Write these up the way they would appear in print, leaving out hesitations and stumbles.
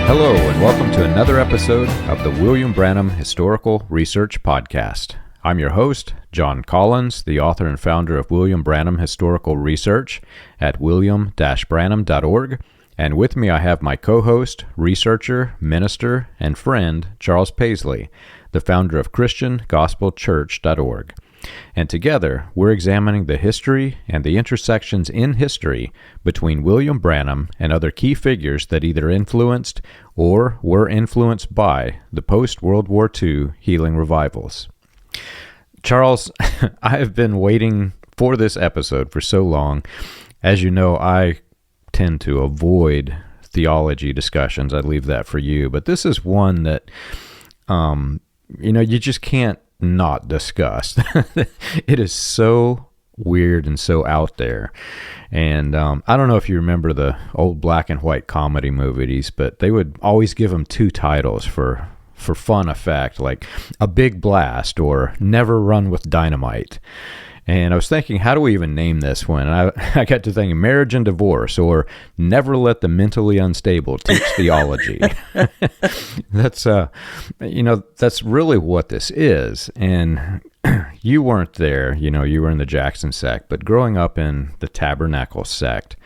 Hello, and welcome to another episode of the William Branham Historical Research Podcast. I'm your host, John Collins, the author and founder of William Branham Historical Research at william-branham.org. And with me I have my co-host, researcher, minister, and friend, Charles Paisley, the founder of ChristianGospelChurch.org. And together, we're examining the history and the intersections in history between William Branham and other key figures that either influenced or were influenced by the post-World War II healing revivals. Charles, I have been waiting for this episode for so long. As you know, I tend to avoid theology discussions. I leave that for you. But this is one that, you just can't not discuss. It is so weird and so out there. And I don't know if you remember the old black and white comedy movies, but they would always give them two titles for fun effect, like A Big Blast or Never Run with Dynamite. And I was thinking, how do we even name this one? And I got to thinking Marriage and Divorce or Never Let the Mentally Unstable Teach Theology. That's really what this is. And you weren't there, you were in the Jackson sect, but growing up in the Tabernacle sect,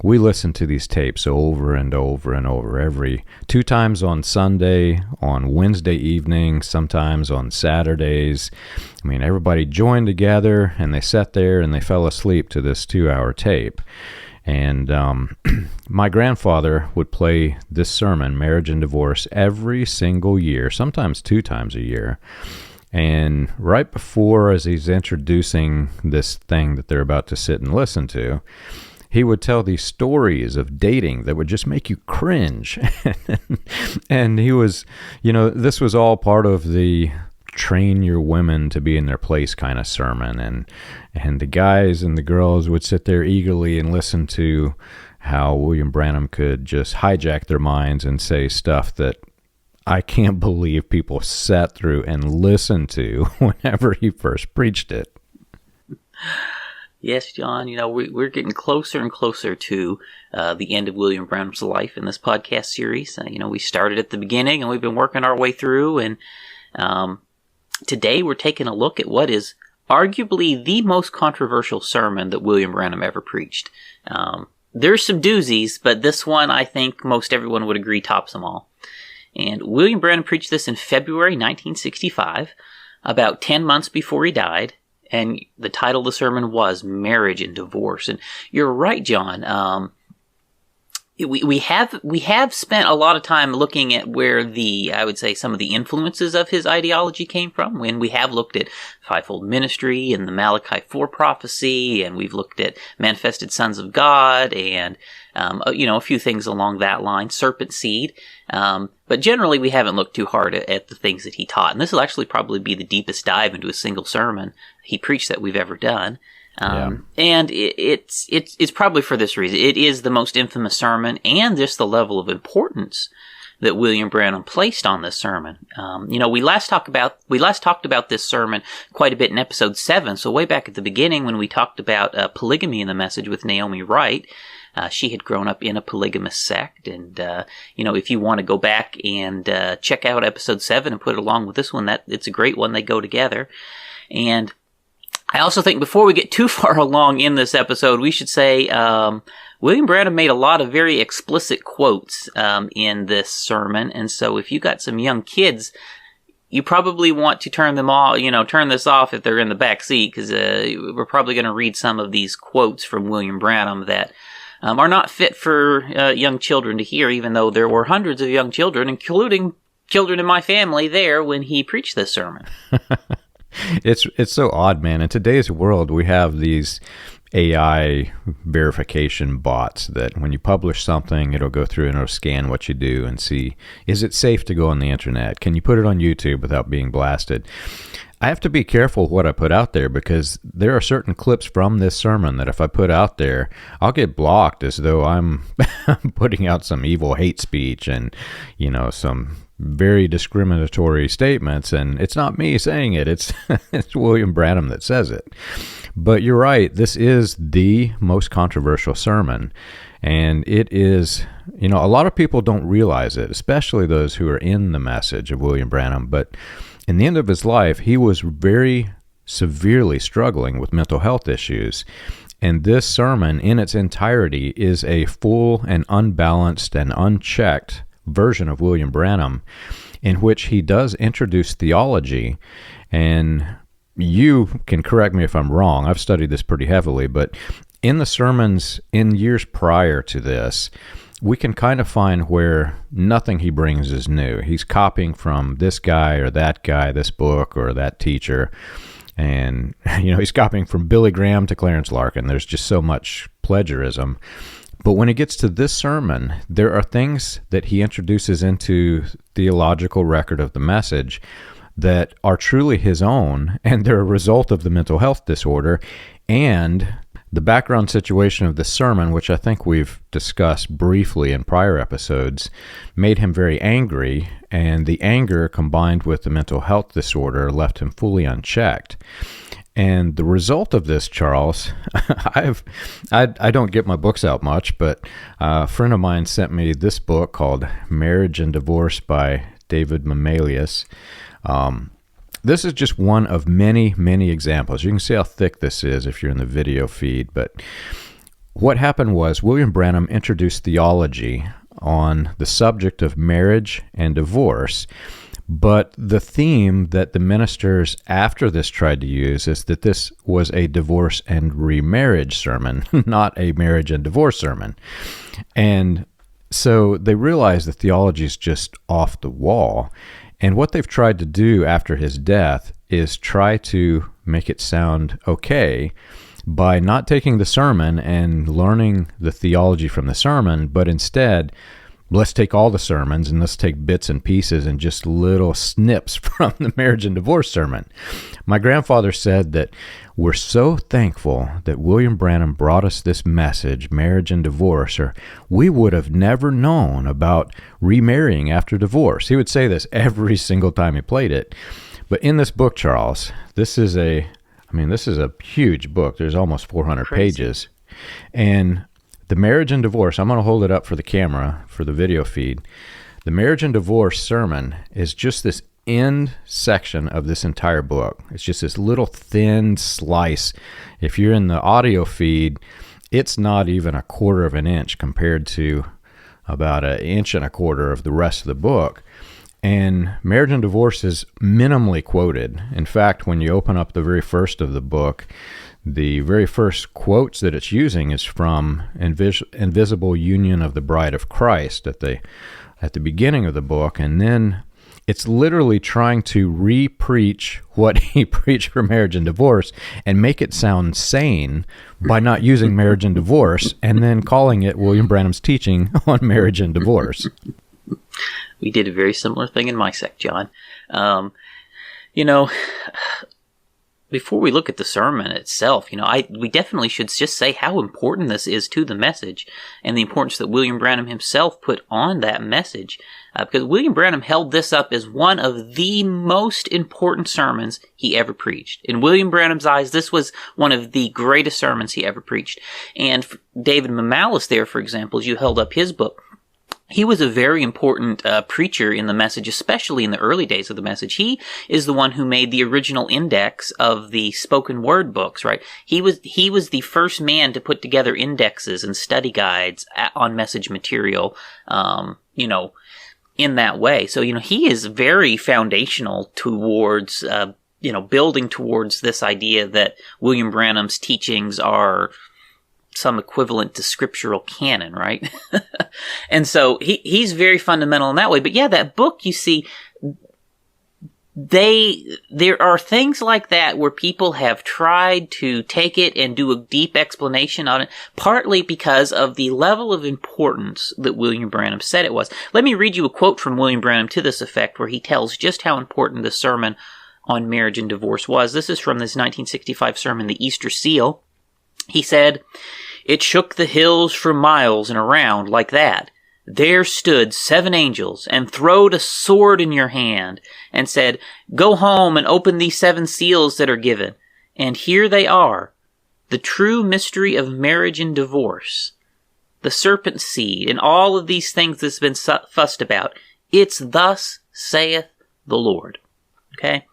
we listened to these tapes over and over and over, every 2 times on Sunday, on Wednesday evening, sometimes on Saturdays. I mean, everybody joined together and they sat there and they fell asleep to this 2-hour tape. And my grandfather would play this sermon, Marriage and Divorce, every single year, sometimes 2 times a year. And right before, as he's introducing this thing that they're about to sit and listen to, he would tell these stories of dating that would just make you cringe. And he was, this was all part of the train your women to be in their place kind of sermon. And the guys and the girls would sit there eagerly and listen to how William Branham could just hijack their minds and say stuff that I can't believe people sat through and listened to whenever he first preached it. Yes, John, we're getting closer and closer to the end of William Branham's life in this podcast series. We started at the beginning and we've been working our way through. And today we're taking a look at what is arguably the most controversial sermon that William Branham ever preached. There's some doozies, but this one I think most everyone would agree tops them all. And William Branham preached this in February 1965, about 10 months before he died. And the title of the sermon was Marriage and Divorce. And you're right, John. We have spent a lot of time looking at where I would say some of the influences of his ideology came from. When we have looked at fivefold ministry and the Malachi 4 prophecy, and we've looked at manifested sons of God, and a few things along that line, serpent seed. But generally, we haven't looked too hard at the things that he taught. And this will actually probably be the deepest dive into a single sermon he preached that we've ever done. And it's probably for this reason. It is the most infamous sermon, and just the level of importance that William Branham placed on this sermon. We last talked about this sermon quite a bit in episode 7. So way back at the beginning, when we talked about polygamy in the message with Naomi Wright. She had grown up in a polygamous sect, and if you want to go back and check out episode 7 and put it along with this one, it's a great one. They go together. And I also think before we get too far along in this episode, we should say William Branham made a lot of very explicit quotes in this sermon, and so if you got some young kids, you probably want to turn this off if they're in the back seat, because we're probably going to read some of these quotes from William Branham that are not fit for young children to hear, even though there were hundreds of young children, including children in my family, there when he preached this sermon. It's so odd, man. In today's world, we have these AI verification bots that when you publish something, it'll go through and it'll scan what you do and see, is it safe to go on the internet? Can you put it on YouTube without being blasted? I have to be careful what I put out there, because there are certain clips from this sermon that if I put out there, I'll get blocked as though I'm putting out some evil hate speech and, some very discriminatory statements. And it's not me saying it. It's William Branham that says it. But you're right. This is the most controversial sermon. And it is, You know, a lot of people don't realize it, especially those who are in the message of William Branham, but in the end of his life, he was very severely struggling with mental health issues. And this sermon in its entirety is a full and unbalanced and unchecked version of William Branham, in which he does introduce theology. And you can correct me if I'm wrong. I've studied this pretty heavily, but in the sermons in years prior to this, we can kind of find where nothing he brings is new. He's copying from this guy or that guy, this book or that teacher. And, you know, he's copying from Billy Graham to Clarence Larkin. There's just so much plagiarism. But when it gets to this sermon, there are things that he introduces into theological record of the message that are truly his own, and they're a result of the mental health disorder. And the background situation of the sermon, which I think we've discussed briefly in prior episodes, made him very angry, and the anger combined with the mental health disorder left him fully unchecked. And the result of this, Charles, I don't get my books out much, but a friend of mine sent me this book called Marriage and Divorce by David Mamalius. This is just one of many, many examples. You can see how thick this is if you're in the video feed. But what happened was William Branham introduced theology on the subject of marriage and divorce. But the theme that the ministers after this tried to use is that this was a divorce and remarriage sermon, not a marriage and divorce sermon. And so they realized the theology is just off the wall. And what they've tried to do after his death is try to make it sound okay by not taking the sermon and learning the theology from the sermon, but instead, let's take all the sermons and let's take bits and pieces and just little snips from the marriage and divorce sermon. My grandfather said that we're so thankful that William Branham brought us this message, marriage and divorce, or we would have never known about remarrying after divorce. He would say this every single time he played it. But in this book, Charles, this is a huge book. There's almost 400 pages. And the marriage and divorce, I'm going to hold it up for the camera for the video feed. The marriage and divorce sermon is just this end section of this entire book. It's just this little thin slice. If you're in the audio feed, it's not even a quarter of an inch compared to about an inch and a quarter of the rest of the book. And marriage and divorce is minimally quoted. In fact, when you open up the very first of the book, the very first quotes that it's using is from Invisible Union of the Bride of Christ at the beginning of the book, and then it's literally trying to re-preach what he preached for marriage and divorce and make it sound sane by not using marriage and divorce and then calling it William Branham's teaching on marriage and divorce. We did a very similar thing in my sect, John. Before we look at the sermon itself, we definitely should just say how important this is to the message and the importance that William Branham himself put on that message. Because William Branham held this up as one of the most important sermons he ever preached. In William Branham's eyes, this was one of the greatest sermons he ever preached. And David Mamalius there, for example, as you held up his book, he was a very important preacher in the message, especially in the early days of the message. He is the one who made the original index of the spoken word books, right? He was the first man to put together indexes and study guides on message material, in that way. So, he is very foundational towards, building towards this idea that William Branham's teachings are some equivalent to scriptural canon, right? And so he's very fundamental in that way. But yeah, that book, you see, there are things like that where people have tried to take it and do a deep explanation on it, partly because of the level of importance that William Branham said it was. Let me read you a quote from William Branham to this effect, where he tells just how important the sermon on marriage and divorce was. This is from this 1965 sermon, The Easter Seal. He said, "It shook the hills for miles and around like that. There stood 7 angels and throwed a sword in your hand and said, 'Go home and open these 7 seals that are given.' And here they are, the true mystery of marriage and divorce. the serpent's seed, and all of these things that's been fussed about. It's thus saith the Lord. Okay?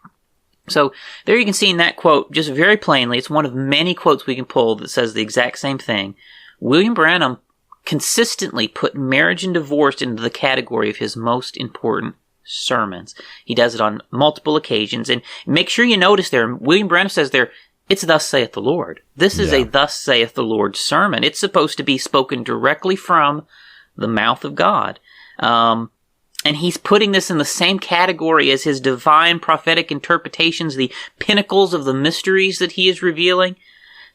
So there you can see in that quote, just very plainly, it's one of many quotes we can pull that says the exact same thing. William Branham consistently put marriage and divorce into the category of his most important sermons. He does it on multiple occasions. And make sure you notice there, William Branham says there, it's thus saith the Lord. This is a thus saith the Lord sermon. It's supposed to be spoken directly from the mouth of God. And he's putting this in the same category as his divine prophetic interpretations, the pinnacles of the mysteries that he is revealing.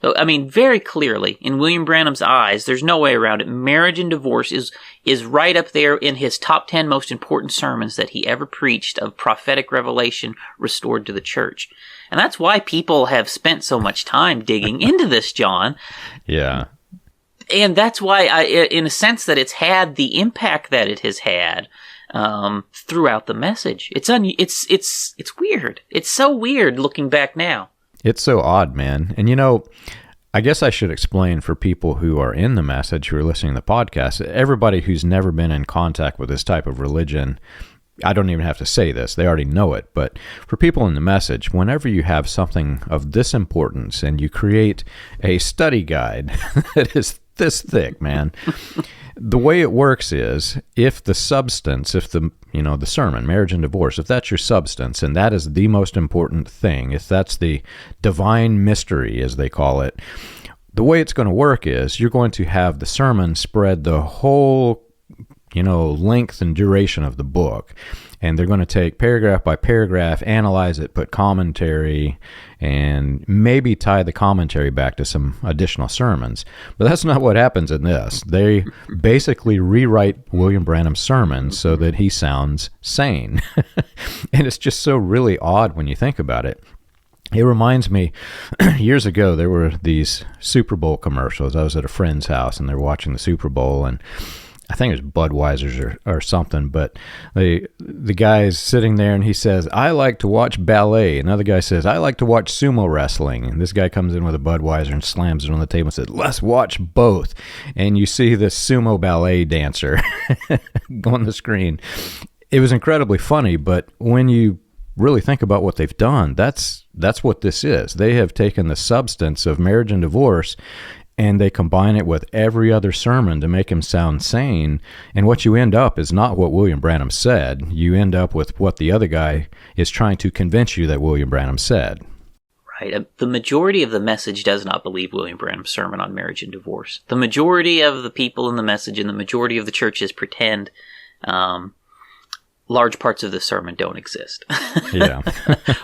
So, I mean, very clearly, in William Branham's eyes, there's no way around it. Marriage and divorce is right up there in his top 10 most important sermons that he ever preached of prophetic revelation restored to the church. And that's why people have spent so much time digging into this, John. Yeah. And that's why, in a sense, that it's had the impact that it has had throughout the message. It's weird. It's so weird looking back now. It's so odd, man. And I guess I should explain for people who are in the message, who are listening to the podcast, everybody who's never been in contact with this type of religion, I don't even have to say this. They already know it. But for people in the message, whenever you have something of this importance and you create a study guide that is this thick, man, the way it works is if the substance, if the sermon, marriage and divorce, if that's your substance and that is the most important thing, if that's the divine mystery, as they call it, the way it's going to work is you're going to have the sermon spread the whole length and duration of the book. And they're going to take paragraph by paragraph, analyze it, put commentary, and maybe tie the commentary back to some additional sermons. But that's not what happens in this. They basically rewrite William Branham's sermons so that he sounds sane. And it's just so really odd when you think about it. It reminds me, years ago, there were these Super Bowl commercials. I was at a friend's house, and they were watching the Super Bowl, and I think it was Budweiser's or something, but the guy's sitting there and he says, I like to watch ballet. Another guy says, I like to watch sumo wrestling. And this guy comes in with a Budweiser and slams it on the table and says, let's watch both. And you see this sumo ballet dancer on the screen. It was incredibly funny, but when you really think about what they've done, that's what this is. They have taken the substance of marriage and divorce and they combine it with every other sermon to make him sound sane. And what you end up is not what William Branham said. You end up with what the other guy is trying to convince you that William Branham said. Right. The majority of the message does not believe William Branham's sermon on marriage and divorce. The majority of the people in the message and the majority of the churches pretend large parts of the sermon don't exist. Yeah.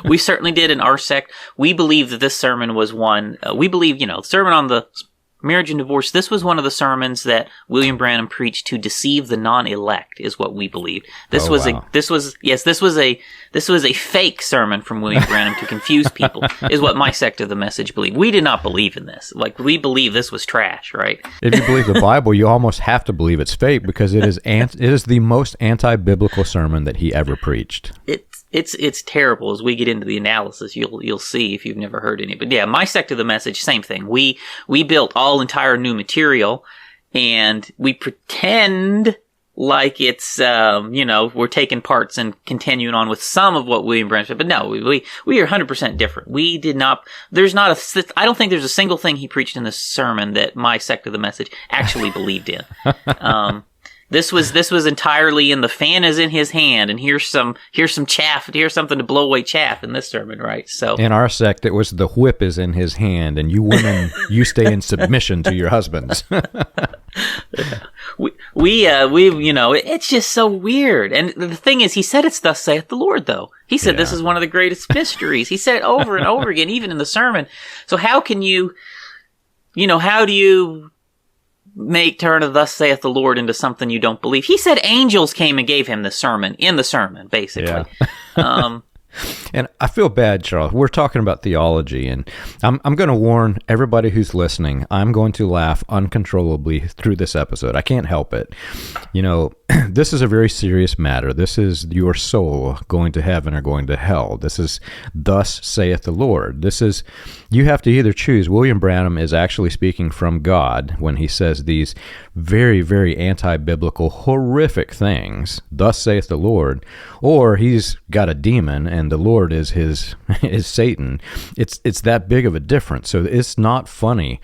We certainly did in our sect. We believe that this sermon was one, we believe, the sermon on the marriage and divorce, this was one of the sermons that William Branham preached to deceive the non-elect, is what we believed. This was a fake sermon from William Branham to confuse people, is what my sect of the message believed. We did not believe in this. Like, we believe this was trash, right? If you believe the Bible, you almost have to believe it's fake because it is the most anti-biblical sermon that he ever preached. It's terrible. As we get into the analysis, you'll see if you've never heard any. But yeah, my sect of the message, same thing. We built all entire new material, and we pretend like it's we're taking parts and continuing on with some of what William Branham said. But no, we are 100% different. We did not. I don't think there's a single thing he preached in this sermon that my sect of the message actually believed in. This was entirely in the fan is in his hand, and here's some chaff, here's something to blow away chaff in this sermon, right? So in our sect, it was the whip is in his hand, and you women, you stay in submission to your husbands. It's just so weird. And the thing is, he said it's thus saith the Lord, though. He said this is one of the greatest mysteries. He said it over and over again, even in the sermon. So how can you, how do you turn a thus saith the Lord into something you don't believe? He said angels came and gave him this sermon in the sermon, basically. Yeah. And I feel bad, Charles. We're talking about theology, and I'm going to warn everybody who's listening, I'm going to laugh uncontrollably through this episode. I can't help it. You know, this is a very serious matter. This is your soul going to heaven or going to hell. This is thus saith the Lord. This is, you have to either choose. William Branham is actually speaking from God when he says these very, very anti-biblical, horrific things, thus saith the Lord, or he's got a demon and the Lord is is Satan. It's that big of a difference. So it's not funny.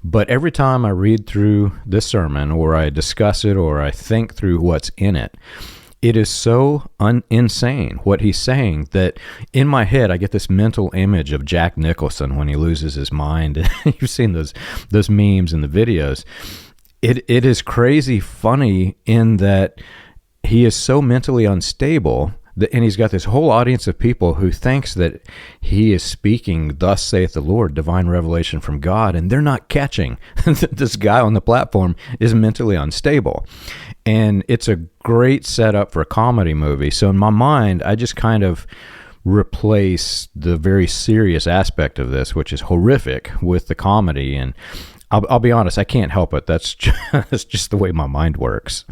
But every time I read through this sermon, or I discuss it, or I think through what's in it, it is so insane what he's saying that in my head I get this mental image of Jack Nicholson when he loses his mind. You've seen those memes and the videos. It is crazy funny in that he is so mentally unstable, and he's got this whole audience of people who thinks that he is speaking, thus saith the Lord, divine revelation from God, and they're not catching that this guy on the platform is mentally unstable. And it's a great setup for a comedy movie. So in my mind, I just kind of replace the very serious aspect of this, which is horrific, with the comedy. And I'll be honest, I can't help it. That's just the way my mind works.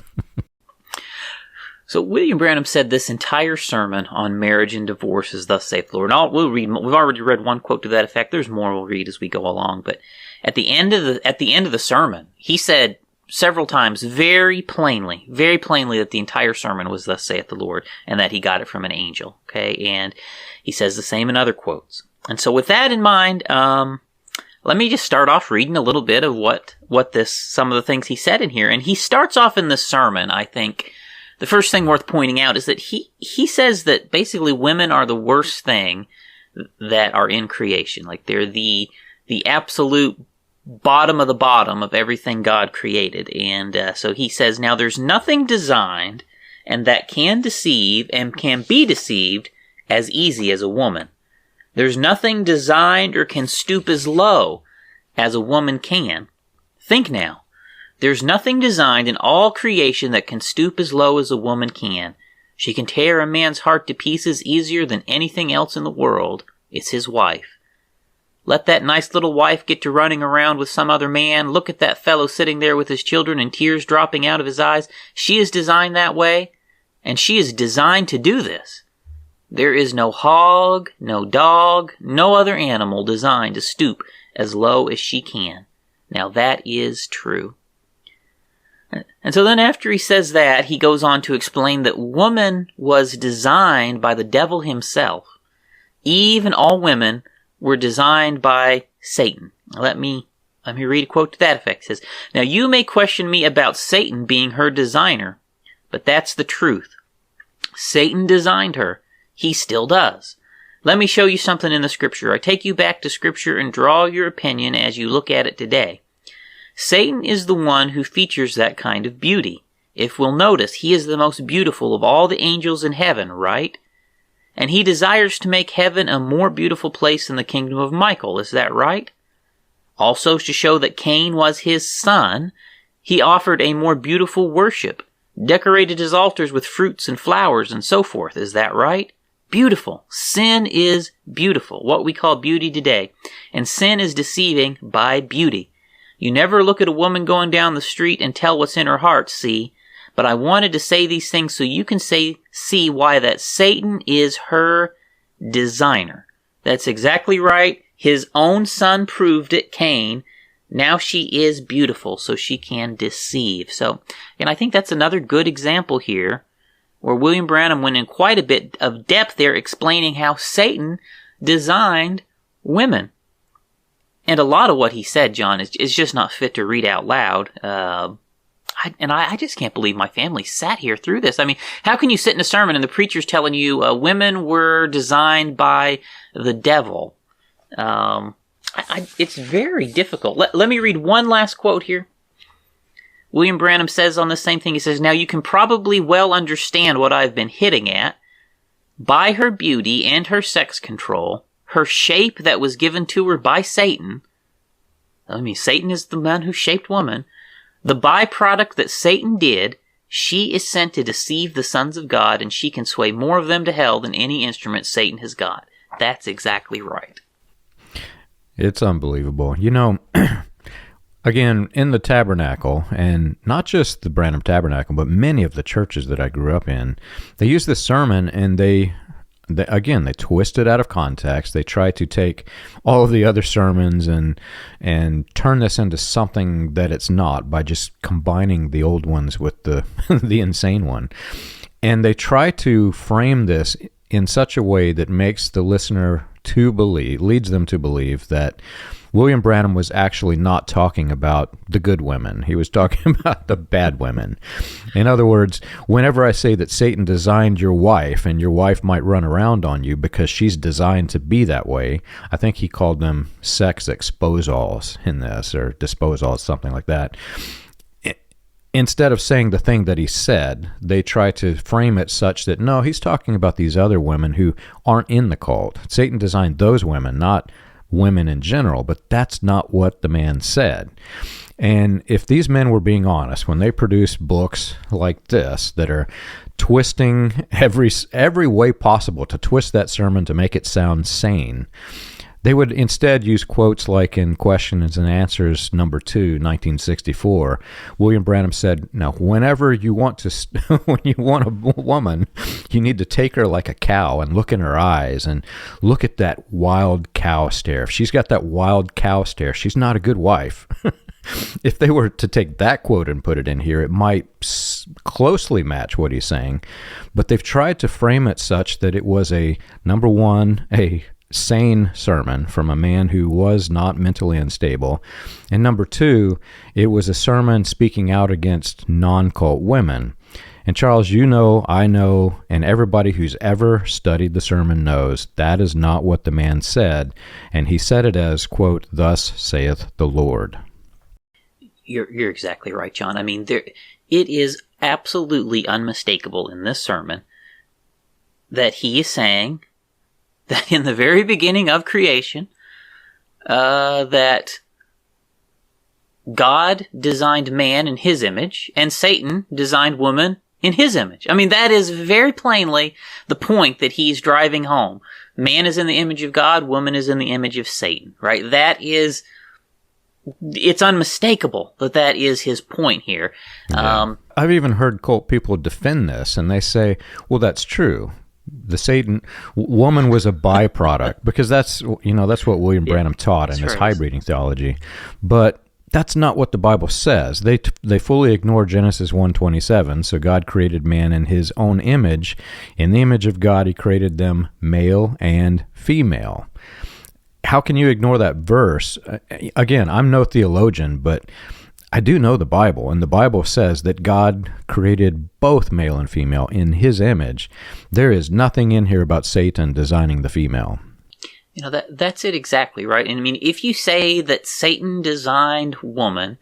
So William Branham said this entire sermon on marriage and divorce is thus saith the Lord. And we've already read one quote to that effect. There's more we'll read as we go along. But at the end of the sermon, he said several times very plainly that the entire sermon was thus saith the Lord, and that he got it from an angel. Okay, and he says the same in other quotes. And so with that in mind, let me just start off reading a little bit of some of the things he said in here. And he starts off in this sermon, I think. The first thing worth pointing out is that he says that basically women are the worst thing that are in creation. Like they're the absolute bottom of the bottom of everything God created. And so he says, now there's nothing designed and that can deceive and can be deceived as easy as a woman. There's nothing designed or can stoop as low as a woman can. Think now. There's nothing designed in all creation that can stoop as low as a woman can. She can tear a man's heart to pieces easier than anything else in the world. It's his wife. Let that nice little wife get to running around with some other man. Look at that fellow sitting there with his children and tears dropping out of his eyes. She is designed that way, and she is designed to do this. There is no hog, no dog, no other animal designed to stoop as low as she can. Now that is true. And so then after he says that, he goes on to explain that woman was designed by the devil himself. Eve and all women were designed by Satan. Let me read a quote to that effect. It says, now you may question me about Satan being her designer, but that's the truth. Satan designed her. He still does. Let me show you something in the scripture. I take you back to scripture and draw your opinion as you look at it today. Satan is the one who features that kind of beauty. If we'll notice, he is the most beautiful of all the angels in heaven, right? And he desires to make heaven a more beautiful place than the kingdom of Michael, is that right? Also, to show that Cain was his son, he offered a more beautiful worship, decorated his altars with fruits and flowers and so forth, is that right? Beautiful. Sin is beautiful, what we call beauty today. And sin is deceiving by beauty. You never look at a woman going down the street and tell what's in her heart, see? But I wanted to say these things so you can see why that Satan is her designer. That's exactly right. His own son proved it, Cain. Now she is beautiful, so she can deceive. So, and I think that's another good example here, where William Branham went in quite a bit of depth there explaining how Satan designed women. And a lot of what he said, John, is just not fit to read out loud. I just can't believe my family sat here through this. I mean, how can you sit in a sermon and the preacher's telling you women were designed by the devil? It's very difficult. Let me read one last quote here. William Branham says on the same thing, he says, now you can probably well understand what I've been hitting at. By her beauty and her sex control, her shape that was given to her by Satan, Satan is the man who shaped woman, the byproduct that Satan did, she is sent to deceive the sons of God, and she can sway more of them to hell than any instrument Satan has got. That's exactly right. It's unbelievable. Again, in the tabernacle, and not just the Branham Tabernacle, but many of the churches that I grew up in, they use this sermon and they twist it out of context. They try to take all of the other sermons and turn this into something that it's not by just combining the old ones with the the insane one. And they try to frame this in such a way that makes the listener leads them to believe that William Branham was actually not talking about the good women. He was talking about the bad women. In other words, whenever I say that Satan designed your wife and your wife might run around on you because she's designed to be that way, I think he called them sex exposals in this, or disposals, something like that. Instead of saying the thing that he said, they try to frame it such that, no, he's talking about these other women who aren't in the cult. Satan designed those women, not women in general, but that's not what the man said. And if these men were being honest, when they produce books like this that are twisting every way possible to twist that sermon to make it sound sane, they would instead use quotes like in Questions and Answers number 2, 1964. William Branham said, "Now, whenever you want when you want a woman, you need to take her like a cow and look in her eyes and look at that wild cow stare. If she's got that wild cow stare, she's not a good wife." If they were to take that quote and put it in here, it might closely match what he's saying. But they've tried to frame it such that it was number one, a sane sermon from a man who was not mentally unstable, and number 2, it was a sermon speaking out against non-cult women. And Charles, I know, and everybody who's ever studied the sermon knows that is not what the man said, and he said it as, quote, "Thus saith the Lord." You're exactly right, John. I mean, it is absolutely unmistakable in this sermon that he is saying that in the very beginning of creation, that God designed man in his image, and Satan designed woman in his image. I mean, that is very plainly the point that he's driving home. Man is in the image of God, woman is in the image of Satan, right? It's unmistakable that is his point here. Yeah. I've even heard cult people defend this, and they say, well, that's true. The Satan woman was a byproduct, because that's what William Branham taught in his hybriding theology. But that's not what the Bible says. They fully ignore Genesis 1:27. So God created man in his own image. In the image of God, he created them male and female. How can you ignore that verse? Again, I'm no theologian, but I do know the Bible, and the Bible says that God created both male and female in his image. There is nothing in here about Satan designing the female. That's it exactly, right? And I mean, if you say that Satan designed woman,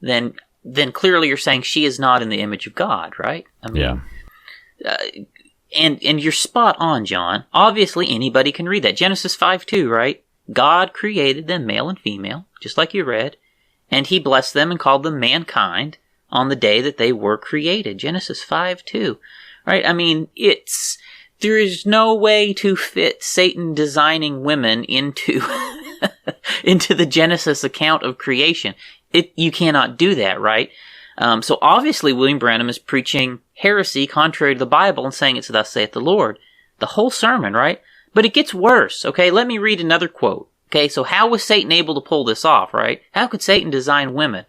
then clearly you're saying she is not in the image of God, right? I mean, yeah. And you're spot on, John. Obviously, anybody can read that. Genesis 5:2, right? God created them male and female, just like you read. And he blessed them and called them mankind on the day that they were created. Genesis 5:2. Right? I mean, there is no way to fit Satan designing women into the Genesis account of creation. You cannot do that, right? So obviously William Branham is preaching heresy contrary to the Bible and saying it's "Thus saith the Lord." The whole sermon, right? But it gets worse, okay? Let me read another quote. Okay, so how was Satan able to pull this off, right? How could Satan design women?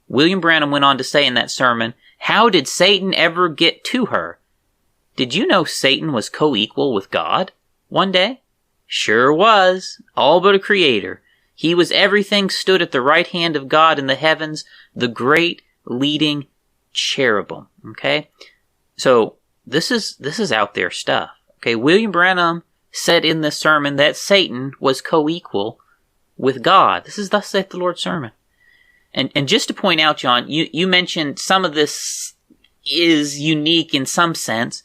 William Branham went on to say in that sermon, "How did Satan ever get to her? Did you know Satan was co-equal with God one day? Sure was, all but a creator. He was everything, stood at the right hand of God in the heavens, the great leading cherubim." Okay? So, this is out there stuff. Okay, William Branham said in this sermon that Satan was co-equal with God. This is "Thus saith the Lord" sermon. And just to point out, John, you mentioned some of this is unique in some sense,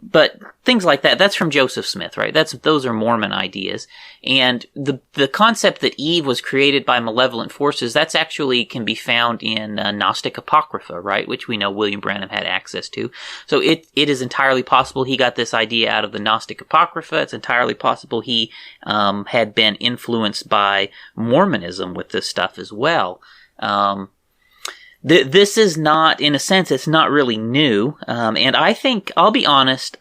But things like that, that's from Joseph Smith, right? Those are Mormon ideas. And the concept that Eve was created by malevolent forces, that's actually can be found in Gnostic Apocrypha, right? Which we know William Branham had access to. So it is entirely possible he got this idea out of the Gnostic Apocrypha. It's entirely possible he had been influenced by Mormonism with this stuff as well. This is not, in a sense, it's not really new. And I think, I'll be honest,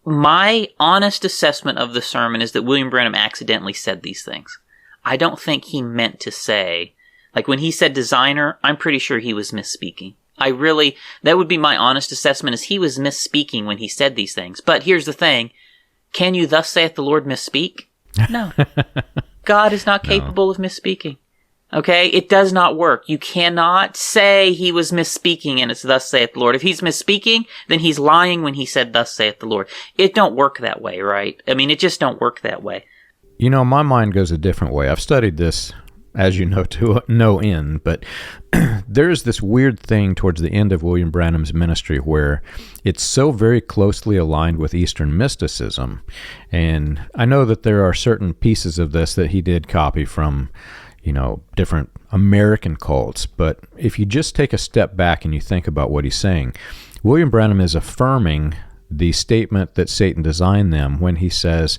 my honest assessment of the sermon is that William Branham accidentally said these things. I don't think he meant to say, like when he said designer, I'm pretty sure he was misspeaking. That would be my honest assessment, is he was misspeaking when he said these things. But here's the thing, can you thus saith the Lord misspeak? No. God is not capable of misspeaking. Okay, it does not work. You cannot say he was misspeaking and it's thus saith the Lord. If he's misspeaking, then he's lying when he said thus saith the Lord. It don't work that way, right? I mean, it just don't work that way. You know, my mind goes a different way. I've studied this, as you know, to no end, but there's this weird thing towards the end of William Branham's ministry where it's so very closely aligned with Eastern mysticism. And I know that there are certain pieces of this that he did copy from, you know, different American cults. But if you just take a step back and you think about what he's saying, William Branham is affirming the statement that Satan designed them when he says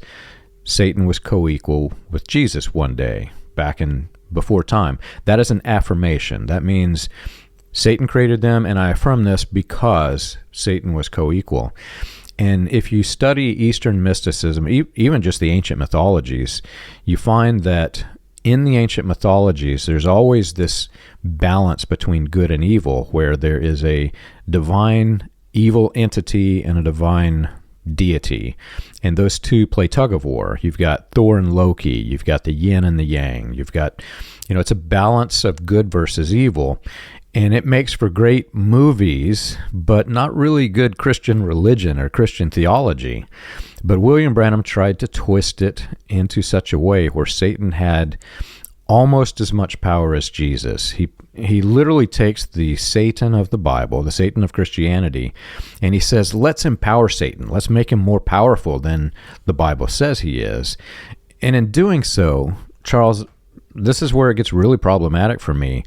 Satan was co-equal with Jesus one day back in before time. That is an affirmation. That means Satan created them, and I affirm this because Satan was co-equal. And if you study Eastern mysticism, even just the ancient mythologies, you find that in the ancient mythologies, there's always this balance between good and evil, where there is a divine evil entity and a divine deity. And those two play tug of war. You've got Thor and Loki. You've got the yin and the yang. You've got, it's a balance of good versus evil. And it makes for great movies, but not really good Christian religion or Christian theology. But William Branham tried to twist it into such a way where Satan had almost as much power as Jesus. He literally takes the Satan of the Bible, the Satan of Christianity, and he says, let's empower Satan. Let's make him more powerful than the Bible says he is. And in doing so, Charles, this is where it gets really problematic for me.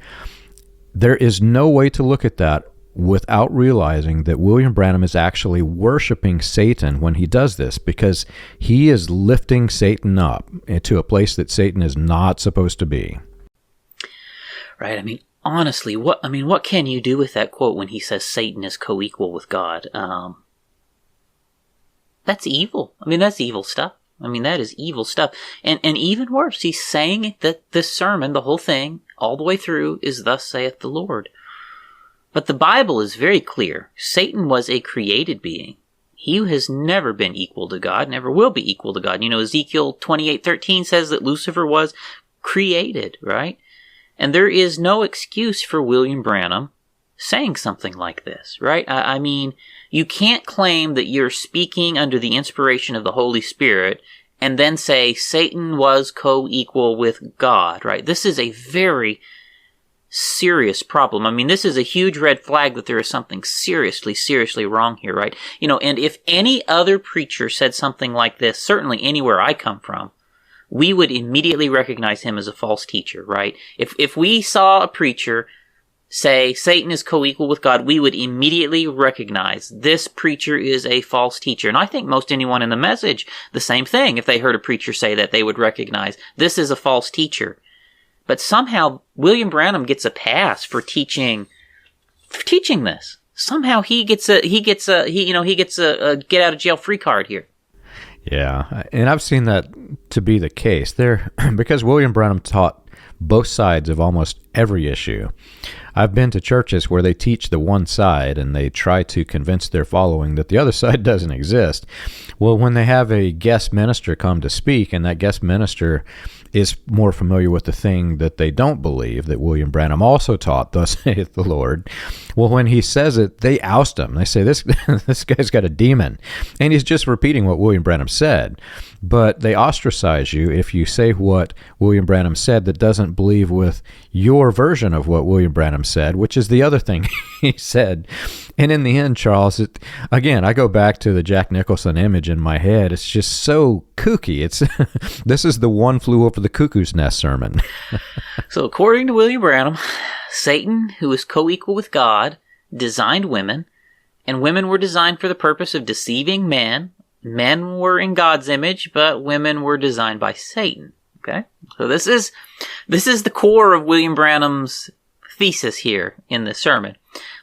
There is no way to look at that without realizing that William Branham is actually worshiping Satan when he does this, because he is lifting Satan up into a place that Satan is not supposed to be. Right. I mean, honestly, what can you do with that quote when he says Satan is co-equal with God? That's evil. I mean, that's evil stuff. I mean, that is evil stuff. And even worse, he's saying that this sermon, the whole thing, all the way through, is thus saith the Lord. But the Bible is very clear. Satan was a created being. He has never been equal to God, never will be equal to God. Ezekiel 28:13 says that Lucifer was created, right? And there is no excuse for William Branham saying something like this, right? I mean, you can't claim that you're speaking under the inspiration of the Holy Spirit and then say Satan was co-equal with God, right? This is a very serious problem. I mean, this is a huge red flag that there is something seriously wrong here, right? And if any other preacher said something like this, certainly anywhere I come from, we would immediately recognize him as a false teacher, right? If we saw a preacher say Satan is co-equal with God, we would immediately recognize this preacher is a false teacher. And I think most anyone in the message, the same thing. If they heard a preacher say that, they would recognize this is a false teacher. But somehow William Branham gets a pass for teaching this. Somehow he gets a get out of jail free card here. Yeah, and I've seen that to be the case there, because William Branham taught both sides of almost every issue. I've been to churches where they teach the one side and they try to convince their following that the other side doesn't exist. Well, when they have a guest minister come to speak and that guest minister is more familiar with the thing that they don't believe, that William Branham also taught, thus saith the Lord, well, when he says it, they oust him. They say, this guy's got a demon. And he's just repeating what William Branham said. But they ostracize you if you say what William Branham said that doesn't believe with your version of what William Branham said, which is the other thing he said. And in the end, Charles, again, I go back to the Jack Nicholson image in my head. It's just so kooky. This is the one flew over the cuckoo's nest sermon. So according to William Branham, Satan, who is co-equal with God, designed women, and women were designed for the purpose of deceiving men. Men were in God's image, but women were designed by Satan. Okay? So this is the core of William Branham's thesis here in this sermon.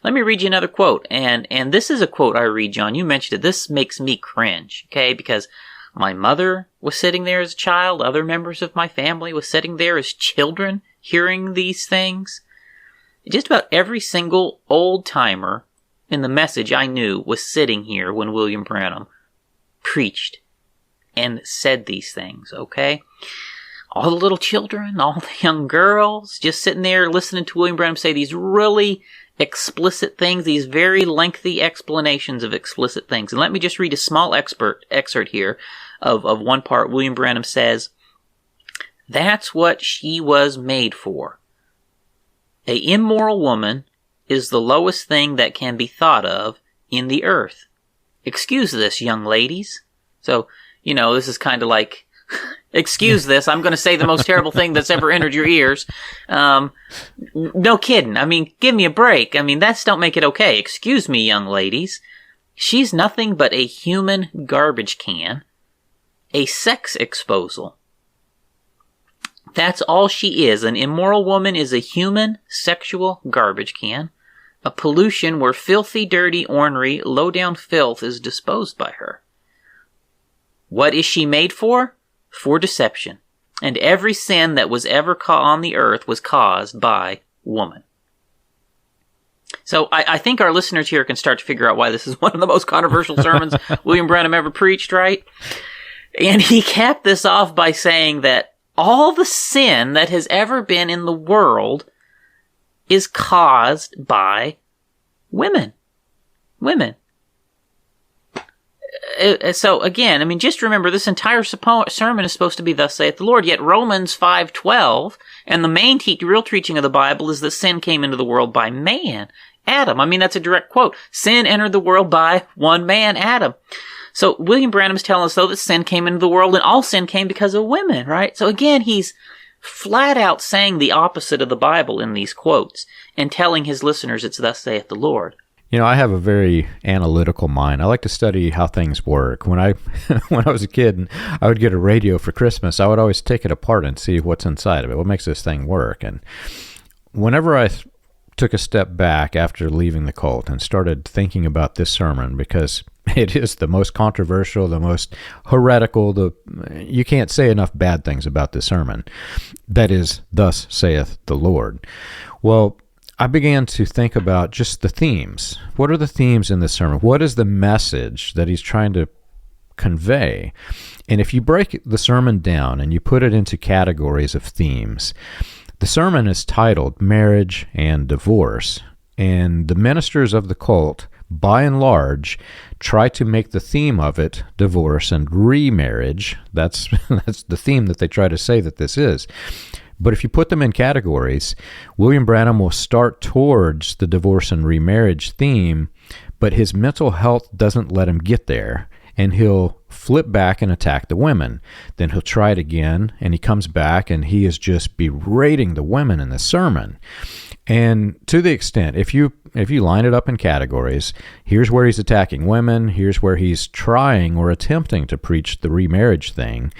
Let me read you another quote. And this is a quote I read, John. You mentioned it. This makes me cringe, okay? Because my mother was sitting there as a child. Other members of my family was sitting there as children hearing these things. Just about every single old-timer in the message I knew was sitting here when William Branham preached and said these things, okay? All the little children, all the young girls, just sitting there listening to William Branham say these really explicit things, these very lengthy explanations of explicit things. And let me just read a small excerpt here of one part. William Branham says, "That's what she was made for. A immoral woman is the lowest thing that can be thought of in the earth. Excuse this, young ladies." So, this is kind of like, excuse this, I'm going to say the most terrible thing that's ever entered your ears. No kidding. I mean, give me a break. I mean, don't make it okay. Excuse me, young ladies. She's nothing but a human garbage can. A sex exposal. That's all she is. An immoral woman is a human sexual garbage can. A pollution where filthy, dirty, ornery, low-down filth is disposed by her. What is she made for? For deception. And every sin that was ever on the earth was caused by woman. So I think our listeners here can start to figure out why this is one of the most controversial sermons William Branham ever preached, right? And he capped this off by saying that all the sin that has ever been in the world is caused by women. Women. So again, I mean, just remember this entire sermon is supposed to be "Thus saith the Lord." Yet Romans 5:12 and the main real teaching of the Bible is that sin came into the world by man, Adam. I mean, that's a direct quote. Sin entered the world by one man, Adam. So William Branham is telling us, though, that sin came into the world, and all sin came because of women, right? So again, he's flat out saying the opposite of the Bible in these quotes and telling his listeners it's "Thus saith the Lord." I have a very analytical mind. I like to study how things work. When I was a kid and I would get a radio for Christmas, I would always take it apart and see what's inside of it, what makes this thing work. And whenever I took a step back after leaving the cult and started thinking about this sermon, because it is the most controversial, the most heretical, you can't say enough bad things about this sermon. That is, "Thus saith the Lord." Well, I began to think about just the themes. What are the themes in this sermon? What is the message that he's trying to convey? And if you break the sermon down and you put it into categories of themes, the sermon is titled "Marriage and Divorce." And the ministers of the cult, by and large, try to make the theme of it divorce and remarriage. That's the theme that they try to say that this is. But if you put them in categories, William Branham will start towards the divorce and remarriage theme, but his mental health doesn't let him get there, and he'll flip back and attack the women. Then he'll try it again, and he comes back, and he is just berating the women in the sermon. And to the extent, if you line it up in categories, here's where he's attacking women, here's where he's trying or attempting to preach the remarriage thing,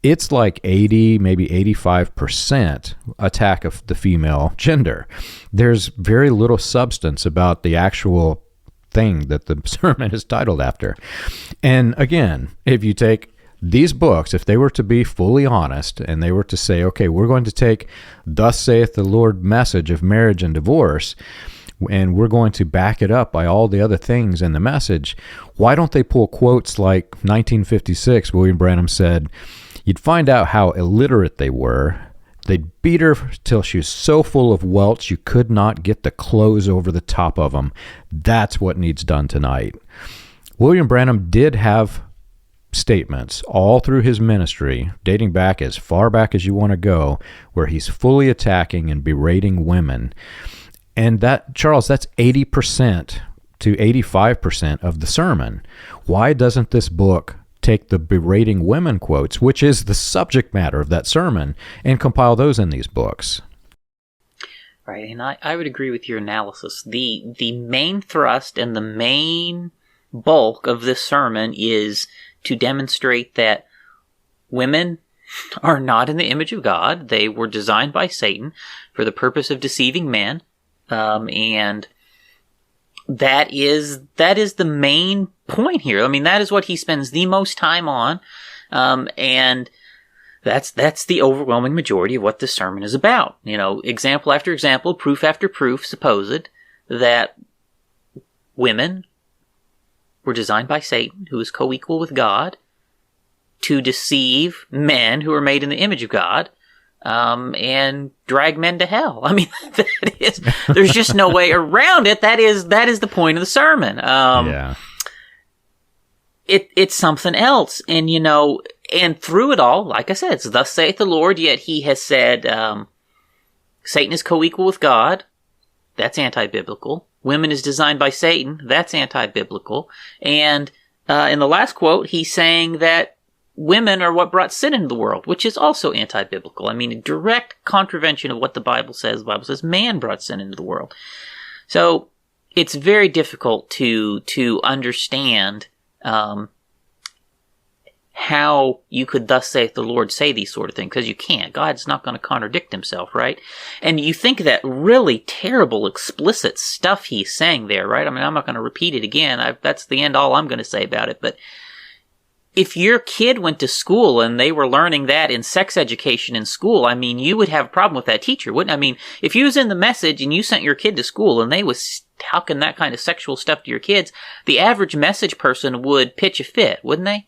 it's like 80, maybe 85% attack of the female gender. There's very little substance about the actual thing that the sermon is titled after. And again, if you take these books, if they were to be fully honest and they were to say, okay, we're going to take "Thus saith the Lord" message of marriage and divorce, and we're going to back it up by all the other things in the message, why don't they pull quotes like 1956, William Branham said, "You'd find out how illiterate they were. They'd beat her till she was so full of welts you could not get the clothes over the top of them. That's what needs done tonight." William Branham did have statements all through his ministry, dating back as far back as you want to go, where he's fully attacking and berating women. And that, Charles, that's 80% to 85% of the sermon. Why doesn't this book take the berating women quotes, which is the subject matter of that sermon, and compile those in these books? Right, and I would agree with your analysis. The main thrust and the main bulk of this sermon is to demonstrate that women are not in the image of God. They were designed by Satan for the purpose of deceiving men, and that is the main point here. I mean, that is what he spends the most time on, and that's the overwhelming majority of what this sermon is about. You know, example after example, proof after proof, supposed that women were designed by Satan, who is co-equal with God, to deceive men who are made in the image of God, and drag men to hell. I mean, there's just no way around it. That is the point of the sermon. It's something else. And, you know, and through it all, like I said, it's thus saith the Lord, yet he has said, Satan is co-equal with God. That's anti-biblical. Women is designed by Satan. That's anti-biblical. And, in the last quote, he's saying that women are what brought sin into the world, which is also anti-biblical. I mean, a direct contravention of what the Bible says. The Bible says man brought sin into the world. So, it's very difficult to understand, how you could thus saith the Lord say these sort of things, because you can't. God's not going to contradict himself, right? And you think that really terrible, explicit stuff he's saying there, right? I mean, I'm not going to repeat it again. That's the end, all I'm going to say about it. But if your kid went to school and they were learning that in sex education in school, I mean, you would have a problem with that teacher, wouldn't you? I mean, if you was in the message and you sent your kid to school and they was talking that kind of sexual stuff to your kids, the average message person would pitch a fit, wouldn't they?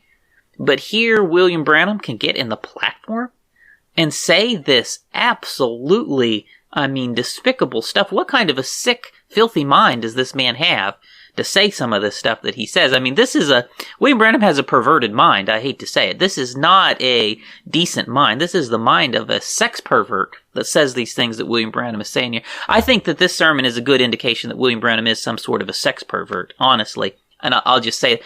But here, William Branham can get in the platform and say this absolutely, I mean, despicable stuff. What kind of a sick, filthy mind does this man have to say some of this stuff that he says? I mean, William Branham has a perverted mind. I hate to say it. This is not a decent mind. This is the mind of a sex pervert that says these things that William Branham is saying here. I think that this sermon is a good indication that William Branham is some sort of a sex pervert, honestly. And I'll just say it.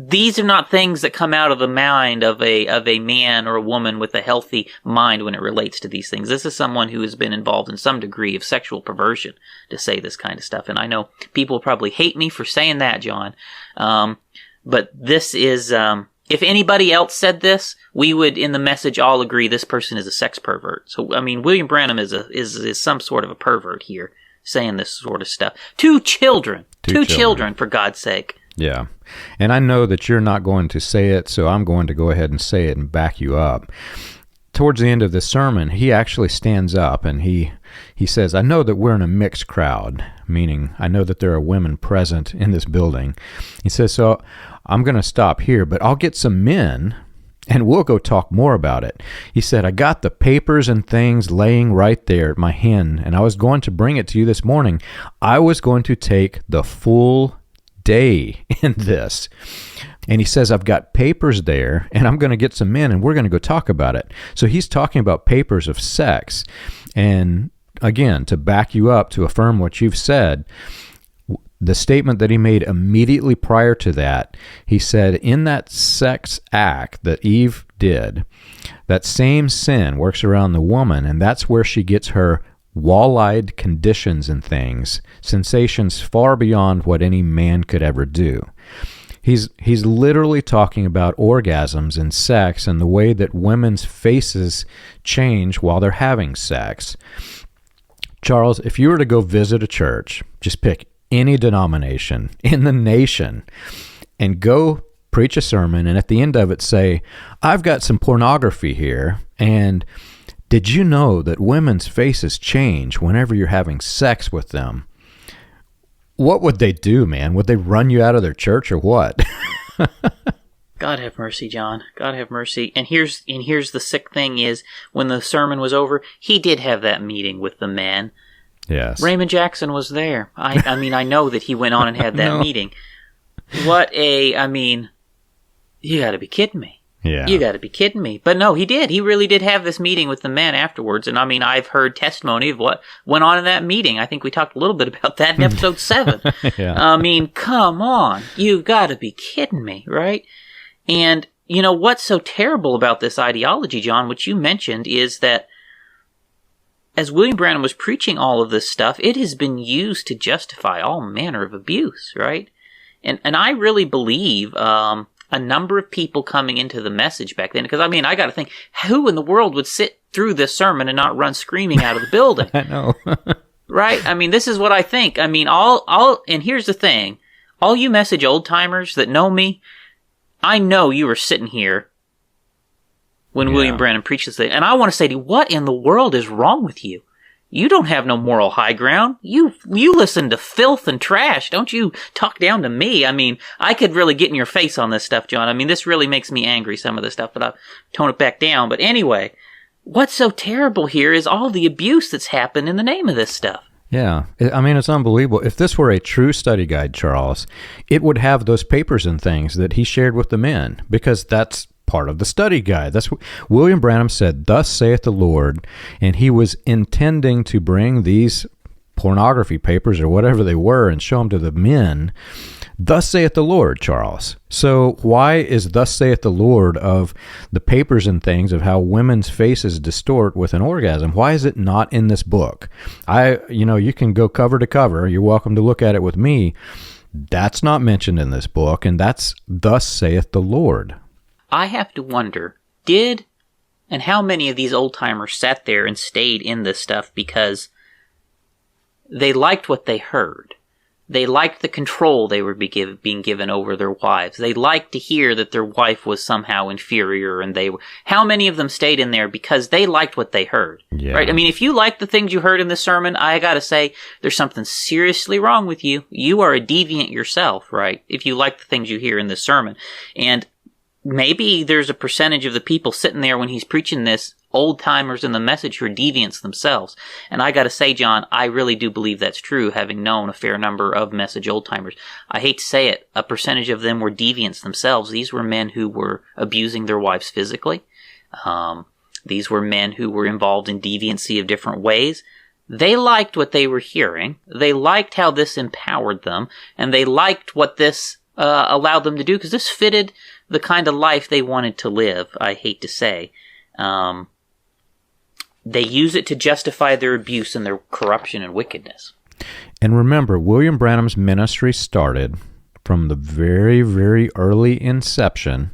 These are not things that come out of the mind of a man or a woman with a healthy mind when it relates to these things. This is someone who has been involved in some degree of sexual perversion to say this kind of stuff. And I know people probably hate me for saying that, John. But this is, if anybody else said this, we would in the message all agree this person is a sex pervert. So, I mean, William Branham is some sort of a pervert here saying this sort of stuff. Two children, for God's sake. Yeah. And I know that you're not going to say it, so I'm going to go ahead and say it and back you up. Towards the end of the sermon, he actually stands up and he says, I know that we're in a mixed crowd, meaning I know that there are women present in this building. He says, so I'm going to stop here, but I'll get some men and we'll go talk more about it. He said, I got the papers and things laying right there at my hen, and I was going to bring it to you this morning. I was going to take the full day in this. And he says, I've got papers there, and I'm going to get some men, and we're going to go talk about it. So he's talking about papers of sex. And again, to back you up, to affirm what you've said, the statement that he made immediately prior to that, he said, in that sex act that Eve did, that same sin works around the woman, and that's where she gets her wall-eyed conditions and things, sensations far beyond what any man could ever do. He's literally talking about orgasms and sex and the way that women's faces change while they're having sex. Charles, if you were to go visit a church, just pick any denomination in the nation and go preach a sermon, and at the end of it say, I've got some pornography here, and did you know that women's faces change whenever you're having sex with them? What would they do, man? Would they run you out of their church or what? God have mercy, John. God have mercy. And here's the sick thing is, when the sermon was over, he did have that meeting with the men. Yes. Raymond Jackson was there. I mean, I know that he went on and had that meeting. You gotta be kidding me. Yeah. You got to be kidding me. But no, he did. He really did have this meeting with the men afterwards. And I mean, I've heard testimony of what went on in that meeting. I think we talked a little bit about that in episode 7. Yeah. I mean, come on. You've got to be kidding me, right? And, you know, what's so terrible about this ideology, John, which you mentioned, is that as William Branham was preaching all of this stuff, it has been used to justify all manner of abuse, right? And I really believe a number of people coming into the message back then, because I mean, I got to think, who in the world would sit through this sermon and not run screaming out of the building? I know. Right? I mean, this is what I think. I mean, and here's the thing. All you message old-timers that know me, I know you were sitting here when William Branham preached this thing. And I want to say to you, what in the world is wrong with you? You don't have no moral high ground. You listen to filth and trash. Don't you talk down to me. I mean, I could really get in your face on this stuff, John. I mean, this really makes me angry, some of this stuff, but I'll tone it back down. But anyway, what's so terrible here is all the abuse that's happened in the name of this stuff. Yeah. I mean, it's unbelievable. If this were a true study guide, Charles, it would have those papers and things that he shared with the men, because that's part of the study guide. That's what William Branham said, "Thus saith the Lord," and he was intending to bring these pornography papers or whatever they were and show them to the men. Thus saith the Lord, Charles. So why is thus saith the Lord of the papers and things of how women's faces distort with an orgasm? Why is it not in this book? You can go cover to cover. You're welcome to look at it with me. That's not mentioned in this book, and that's thus saith the Lord. I have to wonder, and how many of these old-timers sat there and stayed in this stuff because they liked what they heard. They liked the control they were being given over their wives. They liked to hear that their wife was somehow inferior, and how many of them stayed in there because they liked what they heard? Yeah. Right? I mean, if you like the things you heard in this sermon, I gotta say, there's something seriously wrong with you. You are a deviant yourself, right? If you like the things you hear in this sermon. And maybe there's a percentage of the people sitting there when he's preaching this, old-timers in the message, who are deviants themselves. And I gotta say, John, I really do believe that's true, having known a fair number of message old-timers. I hate to say it, a percentage of them were deviants themselves. These were men who were abusing their wives physically. These were men who were involved in deviancy of different ways. They liked what they were hearing. They liked how this empowered them. And they liked what this allowed them to do, because this fitted the kind of life they wanted to live, I hate to say. They use it to justify their abuse and their corruption and wickedness. And remember, William Branham's ministry started from the very, very early inception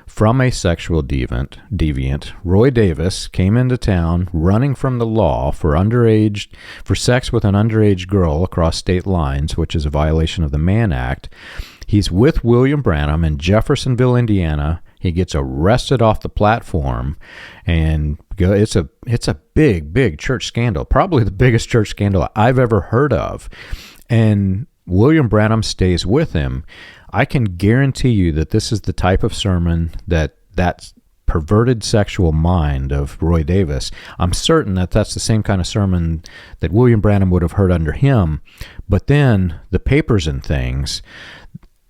from a sexual deviant. Roy Davis came into town running from the law for sex with an underage girl across state lines, which is a violation of the Mann Act. He's with William Branham in Jeffersonville, Indiana. He gets arrested off the platform, and it's a big, big church scandal, probably the biggest church scandal I've ever heard of. And William Branham stays with him. I can guarantee you that this is the type of sermon that perverted sexual mind of Roy Davis, I'm certain that that's the same kind of sermon that William Branham would have heard under him. But then the papers and things,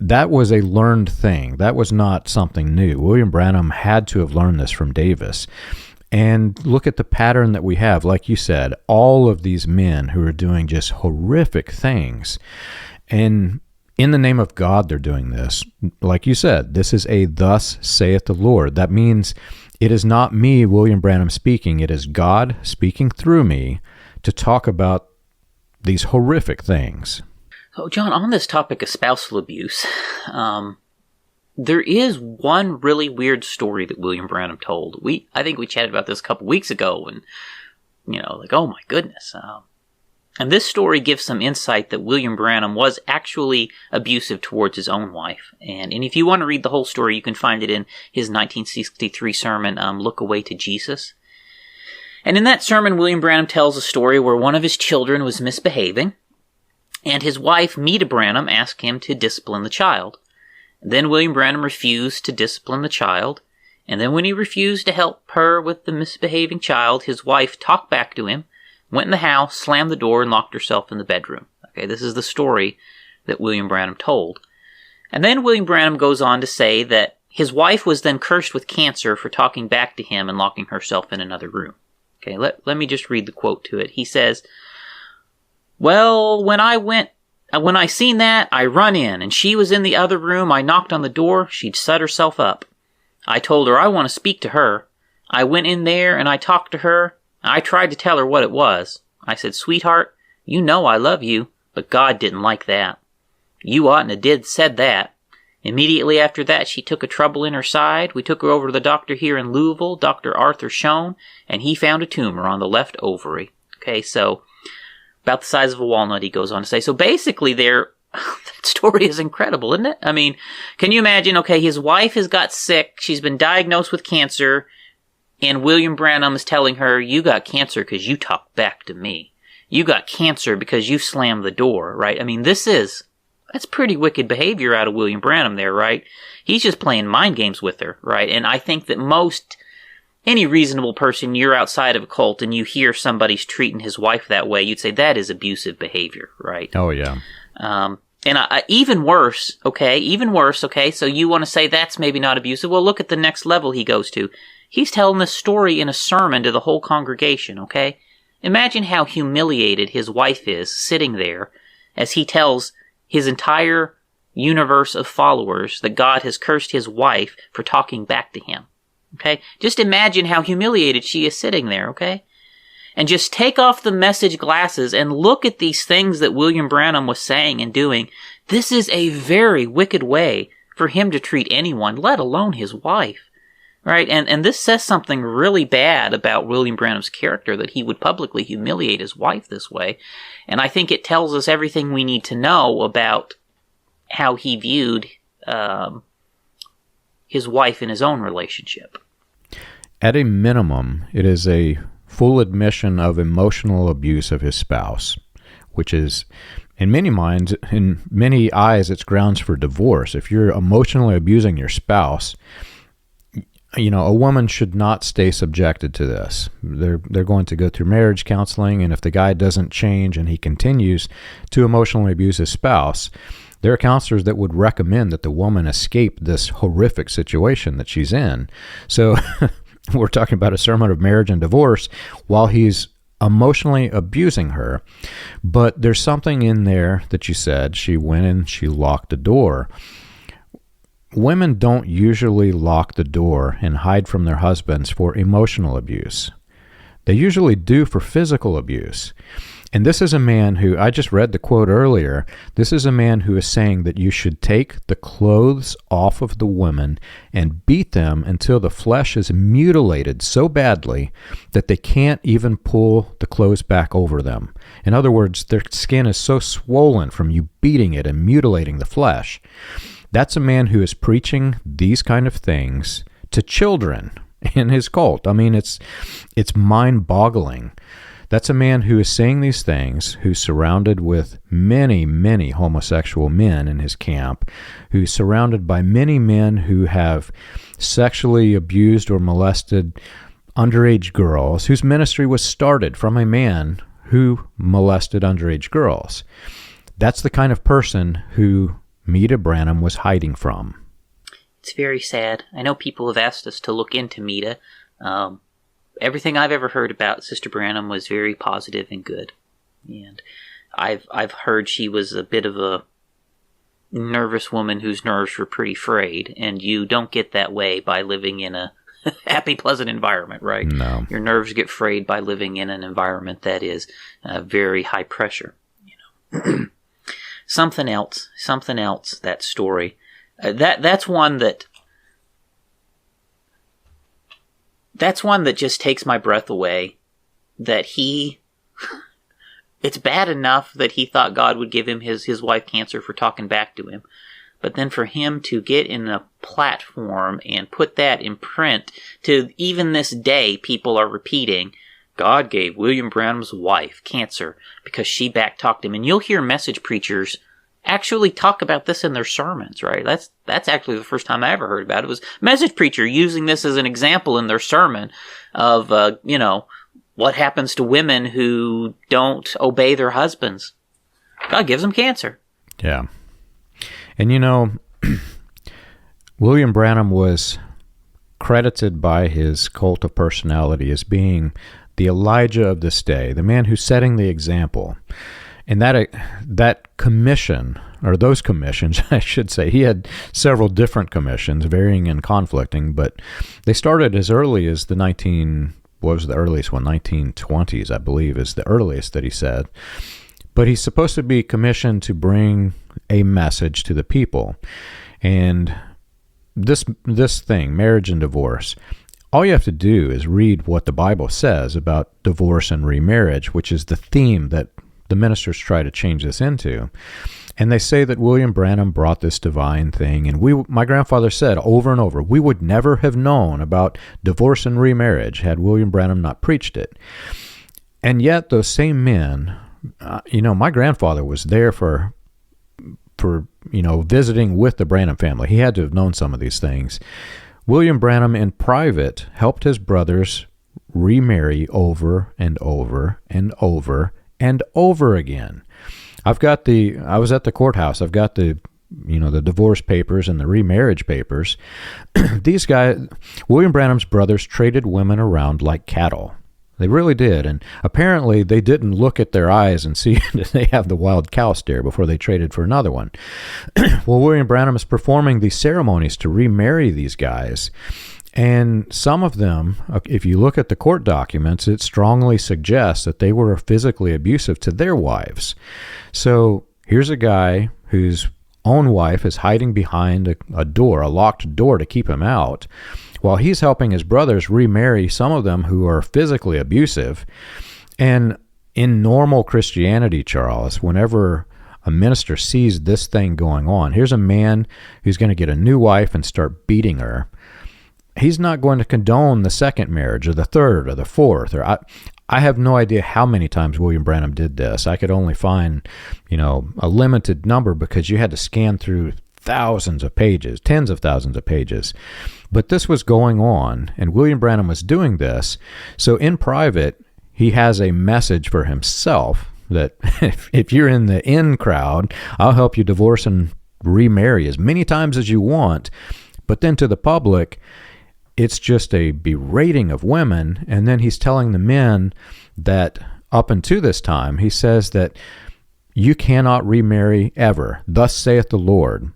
that was a learned thing. That was not something new. William Branham had to have learned this from Davis. And look at the pattern that we have. Like you said, all of these men who are doing just horrific things. And in the name of God, they're doing this. Like you said, this is a thus saith the Lord. That means it is not me, William Branham, speaking. It is God speaking through me to talk about these horrific things. So, John, on this topic of spousal abuse, there is one really weird story that William Branham told. I think we chatted about this a couple weeks ago, and, oh my goodness. And this story gives some insight that William Branham was actually abusive towards his own wife. And if you want to read the whole story, you can find it in his 1963 sermon, Look Away to Jesus. And in that sermon, William Branham tells a story where one of his children was misbehaving, and his wife, Meta Branham, asked him to discipline the child. Then William Branham refused to discipline the child, and then when he refused to help her with the misbehaving child, his wife talked back to him, went in the house, slammed the door, and locked herself in the bedroom. Okay, this is the story that William Branham told. And then William Branham goes on to say that His wife was then cursed with cancer for talking back to him and locking herself in another room. Okay, let me just read the quote to it. He says, "Well, when I seen that, I run in, and she was in the other room. I knocked on the door. She'd shut herself up. I told her I want to speak to her. I went in there and I talked to her. I tried to tell her what it was. I said, 'Sweetheart, you know I love you, but God didn't like that. You oughtn't have said that.' Immediately after that, she took a trouble in her side. We took her over to the doctor here in Louisville, Dr. Arthur Schoen, and he found a tumor on the left ovary." Okay, so about the size of a walnut, he goes on to say. So basically that story is incredible, isn't it? I mean, can you imagine, okay, his wife has got sick, she's been diagnosed with cancer, and William Branham is telling her, "You got cancer because you talked back to me. You got cancer because you slammed the door," right? I mean, that's pretty wicked behavior out of William Branham there, right? He's just playing mind games with her, right? And I think that any reasonable person, you're outside of a cult and you hear somebody's treating his wife that way, you'd say that is abusive behavior, right? Oh, yeah. And even worse, okay, so you want to say that's maybe not abusive? Well, look at the next level he goes to. He's telling this story in a sermon to the whole congregation, okay? Imagine how humiliated his wife is sitting there as he tells his entire universe of followers that God has cursed his wife for talking back to him. Okay? Just imagine how humiliated she is sitting there, okay? And just take off the message glasses and look at these things that William Branham was saying and doing. This is a very wicked way for him to treat anyone, let alone his wife. Right? And this says something really bad about William Branham's character, that he would publicly humiliate his wife this way. And I think it tells us everything we need to know about how he viewed his wife in his own relationship. At a minimum, it is a full admission of emotional abuse of his spouse, which is, in many minds, in many eyes, it's grounds for divorce. If you're emotionally abusing your spouse, a woman should not stay subjected to this. They're going to go through marriage counseling, and if the guy doesn't change and he continues to emotionally abuse his spouse, there are counselors that would recommend that the woman escape this horrific situation that she's in. So we're talking about a sermon of marriage and divorce while he's emotionally abusing her. But there's something in there that you said. She went and she locked the door. Women don't usually lock the door and hide from their husbands for emotional abuse. They usually do for physical abuse. And this is a man who, I just read the quote earlier, this is a man who is saying that you should take the clothes off of the women and beat them until the flesh is mutilated so badly that they can't even pull the clothes back over them. In other words, their skin is so swollen from you beating it and mutilating the flesh. That's a man who is preaching these kind of things to children in his cult. I mean, it's mind-boggling. That's a man who is saying these things, who's surrounded with many, many homosexual men in his camp, who's surrounded by many men who have sexually abused or molested underage girls, whose ministry was started from a man who molested underage girls. That's the kind of person who Meta Branham was hiding from. It's very sad. I know people have asked us to look into Meta. Everything I've ever heard about Sister Branham was very positive and good. And I've heard she was a bit of a nervous woman whose nerves were pretty frayed, and you don't get that way by living in a happy, pleasant environment, right? No. Your nerves get frayed by living in an environment that is very high pressure. Something else, that story. That's one that just takes my breath away. That it's bad enough that he thought God would give him his wife cancer for talking back to him. But then for him to get in a platform and put that in print, to even this day, people are repeating, God gave William Branham's wife cancer because she back-talked him. And you'll hear message preachers actually talk about this in their sermons, right? That's actually the first time I ever heard about it. It was a message preacher using this as an example in their sermon of, what happens to women who don't obey their husbands. God gives them cancer. Yeah. And William Branham was credited by his cult of personality as being the Elijah of this day, the man who's setting the example. And that commission, or those commissions, I should say, he had several different commissions, varying and conflicting, but they started as early as what was the earliest one? 1920s, I believe, is the earliest that he said. But he's supposed to be commissioned to bring a message to the people. And this thing, marriage and divorce, all you have to do is read what the Bible says about divorce and remarriage, which is the theme that the ministers try to change this into. And they say that William Branham brought this divine thing. And my grandfather said over and over, we would never have known about divorce and remarriage had William Branham not preached it. And yet those same men, my grandfather was there for visiting with the Branham family. He had to have known some of these things. William Branham in private helped his brothers remarry over and over and over and over again. I was at the courthouse. I've got the divorce papers and the remarriage papers. These guys, William Branham's brothers, traded women around like cattle. They really did. And apparently they didn't look at their eyes and see that they have the wild cow stare before they traded for another one. Well, William Branham is performing these ceremonies to remarry these guys. And some of them, if you look at the court documents, it strongly suggests that they were physically abusive to their wives. So here's a guy whose own wife is hiding behind a locked door to keep him out, while he's helping his brothers remarry some of them who are physically abusive. And in normal Christianity, Charles, whenever a minister sees this thing going on, here's a man who's going to get a new wife and start beating her. He's not going to condone the second marriage or the third or the fourth. I have no idea how many times William Branham did this. I could only find, a limited number because you had to scan through thousands of pages, tens of thousands of pages. But this was going on, and William Branham was doing this. So in private, he has a message for himself that if you're in the in crowd, I'll help you divorce and remarry as many times as you want. But then to the public, it's just a berating of women. And then he's telling the men that up until this time, he says that you cannot remarry ever. Thus saith the Lord.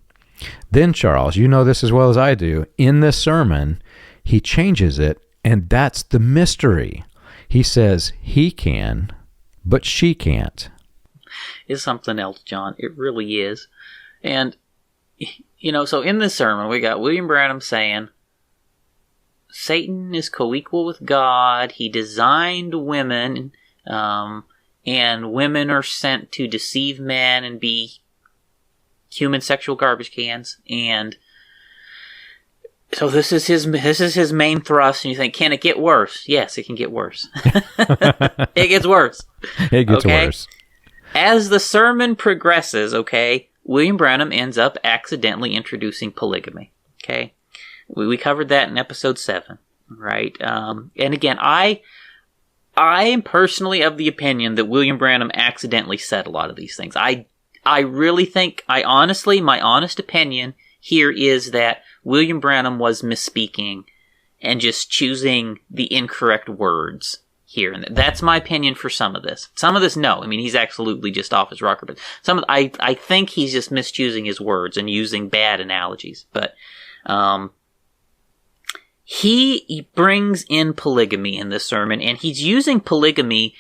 Then, Charles, you know this as well as I do, in this sermon, he changes it, and that's the mystery. He says he can, but she can't. It's something else, John. It really is. And, so in this sermon, we got William Branham saying, Satan is co-equal with God. He designed women, and women are sent to deceive men and be human sexual garbage cans. And so this is his main thrust. And you think, can it get worse? Yes, it can get worse. It gets worse. It gets worse. As the sermon progresses, William Branham ends up accidentally introducing polygamy. Okay. We covered that in episode 7, right? And again, I am personally of the opinion that William Branham accidentally said a lot of these things. I really think, my honest opinion here is that William Branham was misspeaking and just choosing the incorrect words here. And that's my opinion for some of this. Some of this, no. I mean, he's absolutely just off his rocker. But I think he's just mischoosing his words and using bad analogies. But he brings in polygamy in this sermon, and he's using polygamy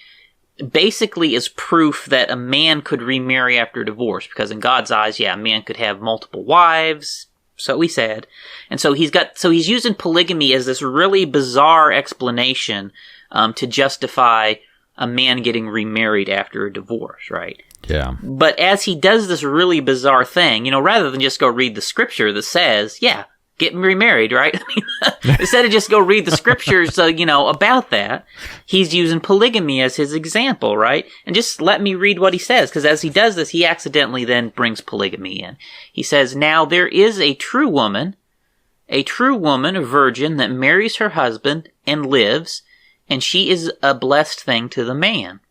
basically as proof that a man could remarry after divorce, because in God's eyes, a man could have multiple wives, so he said. And so he's using polygamy as this really bizarre explanation to justify a man getting remarried after a divorce, right? Yeah. But as he does this really bizarre thing, rather than just go read the scripture that says, get remarried, right? Instead of just go read the scriptures, about that, he's using polygamy as his example, right? And just let me read what he says, because as he does this, he accidentally then brings polygamy in. He says, now there is a true woman, a virgin that marries her husband and lives, and she is a blessed thing to the man.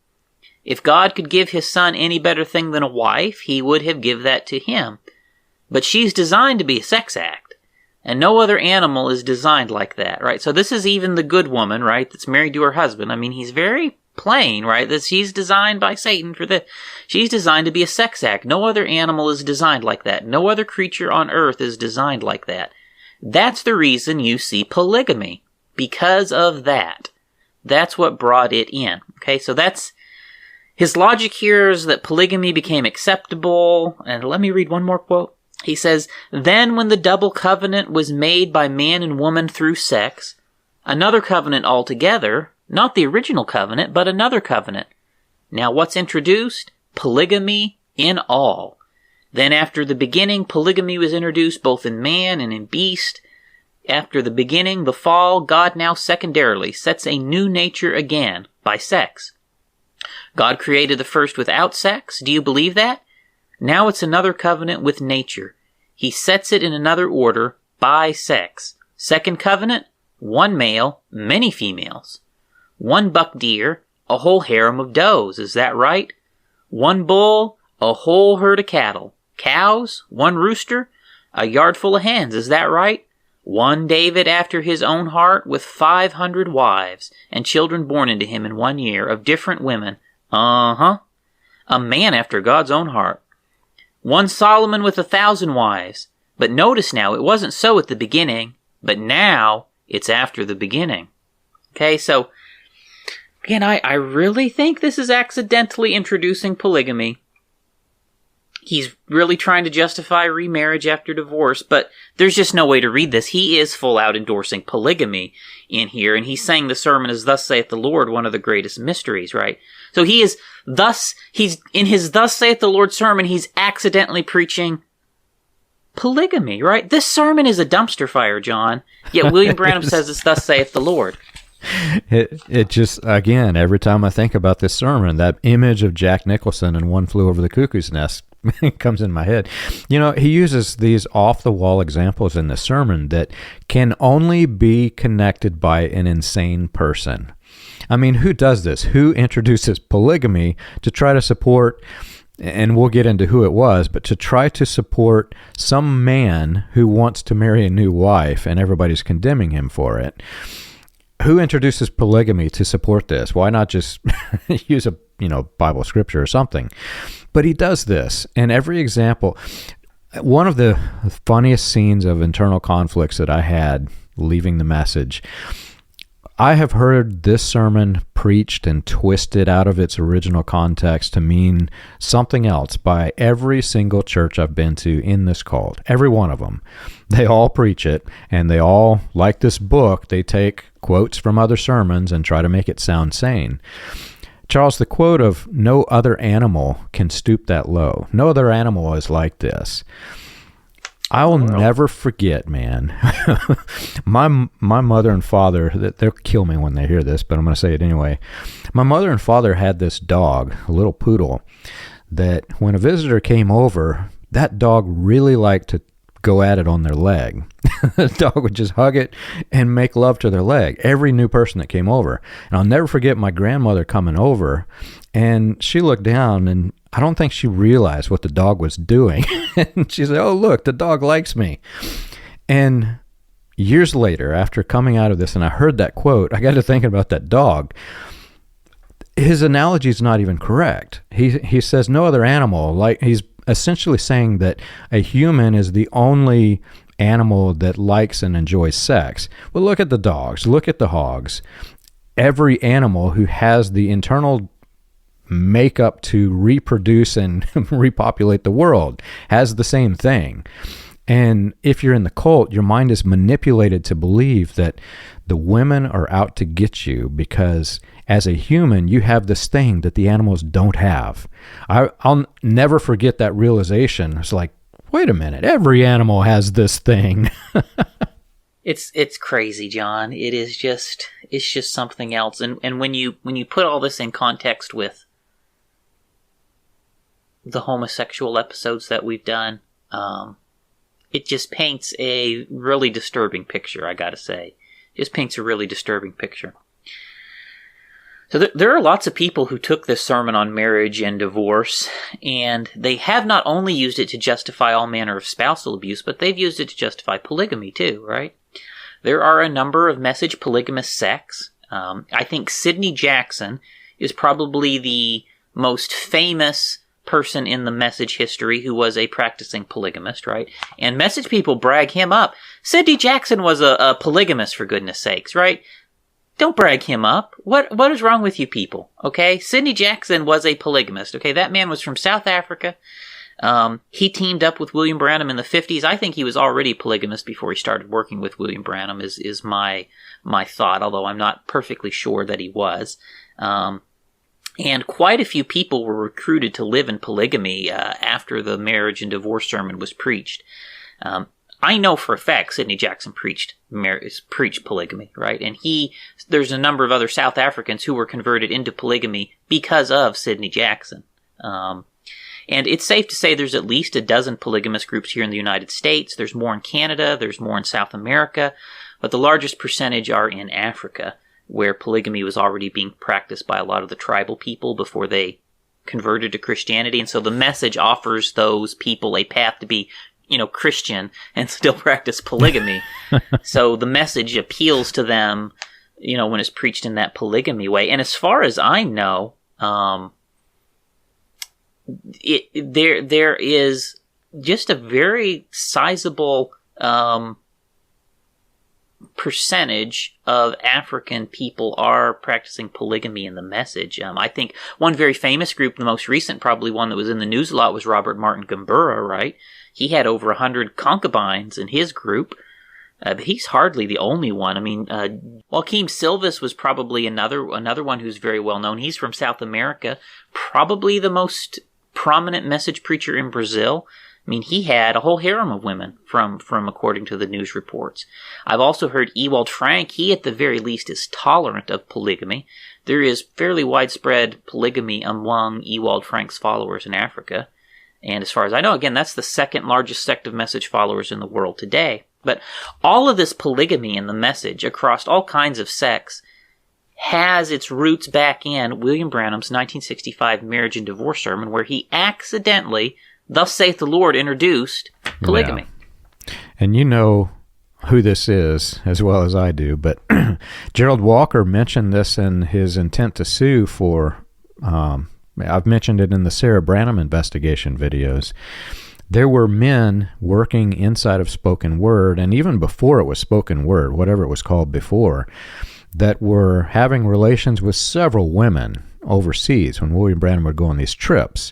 If God could give his son any better thing than a wife, he would have give that to him. But she's designed to be a sex act. And no other animal is designed like that, right? So this is even the good woman, right, that's married to her husband. I mean, he's very plain, right, that she's designed by Satan for this. She's designed to be a sex act. No other animal is designed like that. No other creature on earth is designed like that. That's the reason you see polygamy. Because of that. That's what brought it in. Okay, so that's... His logic here is that polygamy became acceptable. And let me read one more quote. He says, "Then when the double covenant was made by man and woman through sex, another covenant altogether, not the original covenant, but another covenant. Now what's introduced? Polygamy in all. Then after the beginning, polygamy was introduced both in man and in beast. After the beginning, the fall, God now secondarily sets a new nature again by sex. God created the first without sex. Do you believe that? Now it's another covenant with nature. He sets it in another order by sex. Second covenant, one male, many females. One buck deer, a whole harem of does. Is that right? One bull, a whole herd of cattle. Cows, one rooster, a yard full of hens. Is that right? One David after his own heart with 500 wives and children born into him in 1 year of different women. A man after God's own heart. One Solomon with 1,000 wives. But notice now, it wasn't so at the beginning, but now it's after the beginning. Okay, so, again, I really think this is accidentally introducing polygamy. He's really trying to justify remarriage after divorce, but there's just no way to read this. He is full out endorsing polygamy in here, and he's saying the sermon is "Thus saith the Lord," one of the greatest mysteries, right? So he's in his "Thus saith the Lord" sermon, he's accidentally preaching polygamy, right? This sermon is a dumpster fire, John. Yet William Branham says it's "Thus saith the Lord." It just, again, every time I think about this sermon, that image of Jack Nicholson and One Flew Over the Cuckoo's Nest comes in my head. You know, he uses these off-the-wall examples in the sermon that can only be connected by an insane person. I mean, who does this? Who introduces polygamy to try to support, and we'll get into who it was, but to try to support some man who wants to marry a new wife and everybody's condemning him for it? Who introduces polygamy to support this? Why not just use a Bible scripture or something? But he does this, and every example. One of the funniest scenes of internal conflicts that I had leaving the message, I have heard this sermon preached and twisted out of its original context to mean something else by every single church I've been to in this cult. Every one of them. They all preach it, and they all, like this book, they take quotes from other sermons and try to make it sound sane. Charles, the quote of "no other animal can stoop that low." No other animal is like this. I will never forget, man. my mother and father, they'll kill me when they hear this, but I'm going to say it anyway. My mother and father had this dog, a little poodle, that when a visitor came over, that dog really liked to go at it on their leg. The dog would just hug it and make love to their leg, every new person that came over. And I'll never forget my grandmother coming over, and she looked down, and I don't think she realized what the dog was doing. And she said, "Oh, look, the dog likes me." And years later, after coming out of this, and I heard that quote, I got to thinking about that dog. His analogy is not even correct. He says no other animal, like he's essentially saying that a human is the only animal that likes and enjoys sex. Well, look at the dogs, look at the hogs. Every animal who has the internal makeup to reproduce and repopulate the world has the same thing. And if you're in the cult, your mind is manipulated to believe that the women are out to get you because as a human, you have this thing that the animals don't have. I'll never forget that realization. It's like, wait a minute, every animal has this thing. It's crazy, John. It's just something else. And when you put all this in context with the homosexual episodes that we've done, it just paints a really disturbing picture, I gotta say. It just paints a really disturbing picture. So there are lots of people who took this sermon on marriage and divorce, and they have not only used it to justify all manner of spousal abuse, but they've used it to justify polygamy too, right? There are a number of message polygamous sects. I think Sidney Jackson is probably the most famous person in the message history who was a practicing polygamist, right? And message people brag him up. Sidney Jackson was a polygamist, for goodness sakes, right? Don't brag him up. What is wrong with you people? Okay, Sidney Jackson was a polygamist. Okay, that man was from South Africa. He teamed up with William Branham in the 50s. I think he was already polygamist before he started working with William Branham. Is my thought, although I'm not perfectly sure that he was. And quite a few people were recruited to live in polygamy after the marriage and divorce sermon was preached. I know for a fact Sidney Jackson preached polygamy, right? And there's a number of other South Africans who were converted into polygamy because of Sidney Jackson. And it's safe to say there's at least a dozen polygamous groups here in the United States. There's more in Canada, there's more in South America, but the largest percentage are in Africa, where polygamy was already being practiced by a lot of the tribal people before they converted to Christianity. And so the message offers those people a path to be Christian and still practice polygamy. So the message appeals to them, when it's preached in that polygamy way. And as far as I know, there is just a very sizable percentage of African people are practicing polygamy in the message. I think one very famous group, the most recent, probably one that was in the news a lot, was Robert Martin Gambura, right? He had over 100 concubines in his group, but he's hardly the only one. I mean, Joaquim Silvas was probably another one who's very well known. He's from South America, probably the most prominent message preacher in Brazil. I mean, he had a whole harem of women from according to the news reports. I've also heard Ewald Frank. He, at the very least, is tolerant of polygamy. There is fairly widespread polygamy among Ewald Frank's followers in Africa. And as far as I know, again, that's the second largest sect of message followers in the world today. But all of this polygamy in the message across all kinds of sects has its roots back in William Branham's 1965 marriage and divorce sermon, where he accidentally, "Thus saith the Lord," introduced polygamy. Yeah. And you know who this is as well as I do, but Gerald Walker mentioned this in his intent to sue for, I've mentioned it in the Sarah Branham investigation videos. There were men working inside of Spoken Word, and even before it was Spoken Word, whatever it was called before, that were having relations with several women overseas when William Branham would go on these trips.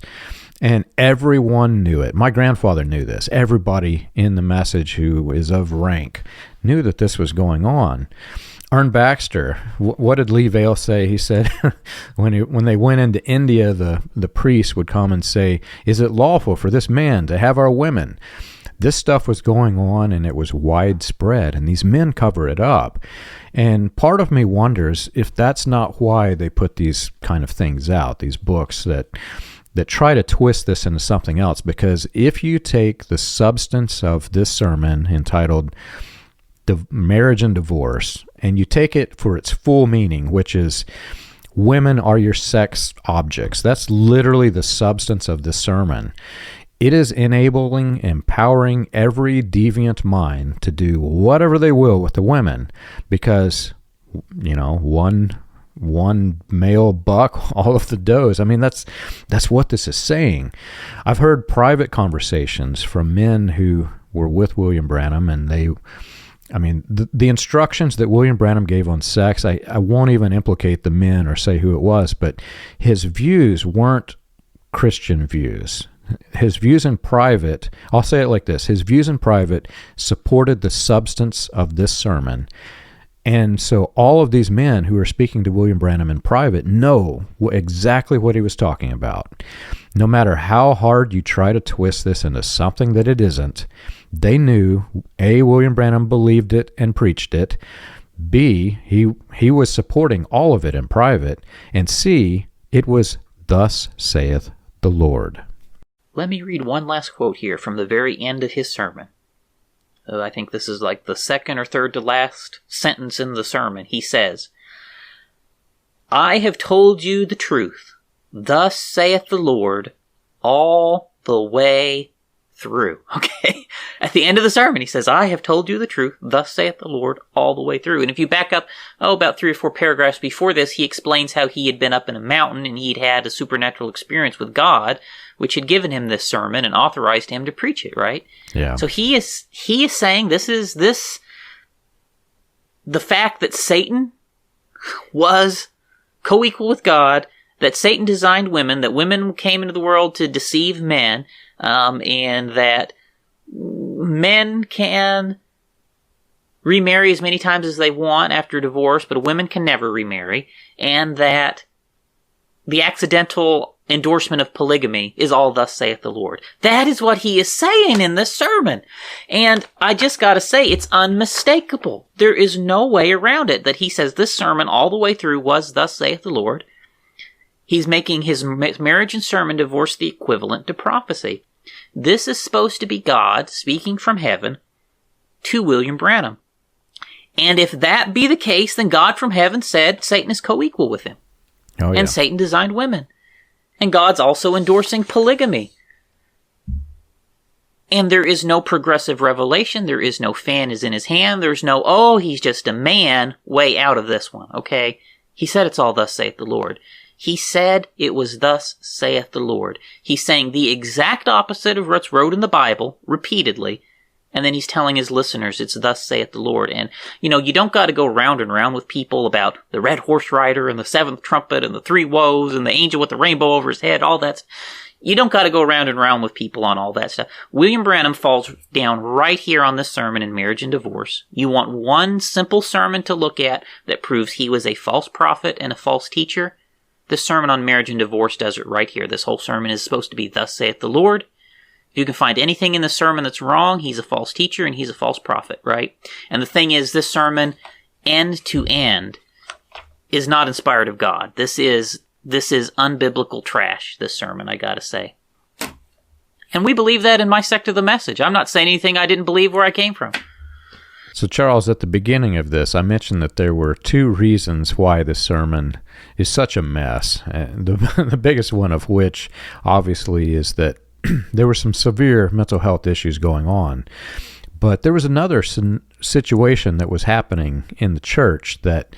And everyone knew it. My grandfather knew this. Everybody in the message who is of rank knew that this was going on. Ern Baxter, what did Lee Vale say? He said when they went into India, the priest would come and say, "Is it lawful for this man to have our women?" This stuff was going on, and it was widespread, and these men cover it up. And part of me wonders if that's not why they put these kind of things out, these books that try to twist this into something else. Because if you take the substance of this sermon entitled Marriage and Divorce, and you take it for its full meaning, which is women are your sex objects, that's literally the substance of the sermon. It is empowering every deviant mind to do whatever they will with the women, because, one male buck, all of the does. I mean, that's what this is saying. I've heard private conversations from men who were with William Branham, and the instructions that William Branham gave on sex, I won't even implicate the men or say who it was, but his views weren't Christian views. His views in private, I'll say it like this, his views in private supported the substance of this sermon. And so all of these men who are speaking to William Branham in private know exactly what he was talking about. No matter how hard you try to twist this into something that it isn't, they knew, A, William Branham believed it and preached it, B, he was supporting all of it in private, and C, it was "Thus saith the Lord." Let me read one last quote here from the very end of his sermon. I think this is like the second or third to last sentence in the sermon. He says, I have told you the truth. Thus saith the Lord, all the way through. Okay? At the end of the sermon, he says, I have told you the truth. Thus saith the Lord, all the way through. And if you back up, about 3 or 4 paragraphs before this, he explains how he had been up in a mountain and he'd had a supernatural experience with God, which had given him this sermon and authorized him to preach it, right? Yeah. So he is saying the fact that Satan was co-equal with God, that Satan designed women, that women came into the world to deceive men, and that men can remarry as many times as they want after divorce, but women can never remarry, and that the accidental endorsement of polygamy is all thus saith the Lord. That is what he is saying in this sermon. And I just gotta say, it's unmistakable. There is no way around it that he says this sermon all the way through was thus saith the Lord. He's making his marriage and sermon divorce the equivalent to prophecy. This is supposed to be God speaking from heaven to William Branham. And if that be the case, then God from heaven said Satan is co-equal with him. Oh, yeah. And Satan designed women. And God's also endorsing polygamy. And there is no progressive revelation. There is no fan is in his hand. There's no, oh, he's just a man way out of this one, okay? He said it's all thus saith the Lord. He said it was thus saith the Lord. He's saying the exact opposite of what's wrote in the Bible repeatedly. And then he's telling his listeners it's thus saith the Lord. And, you don't got to go round and round with people about the red horse rider and the seventh trumpet and the 3 woes and the angel with the rainbow over his head, all that. You don't got to go round and round with people on all that stuff. William Branham falls down right here on this sermon in Marriage and Divorce. You want one simple sermon to look at that proves he was a false prophet and a false teacher? This sermon on Marriage and Divorce does it right here. This whole sermon is supposed to be thus saith the Lord. If you can find anything in the sermon that's wrong, he's a false teacher and he's a false prophet, right? And the thing is, this sermon, end to end, is not inspired of God. This is unbiblical trash, this sermon, I gotta say. And we believe that in my sect of the message. I'm not saying anything I didn't believe where I came from. So, Charles, at the beginning of this, I mentioned that there were 2 reasons why this sermon is such a mess. And the biggest one of which, obviously, is that there were some severe mental health issues going on. But there was another situation that was happening in the church that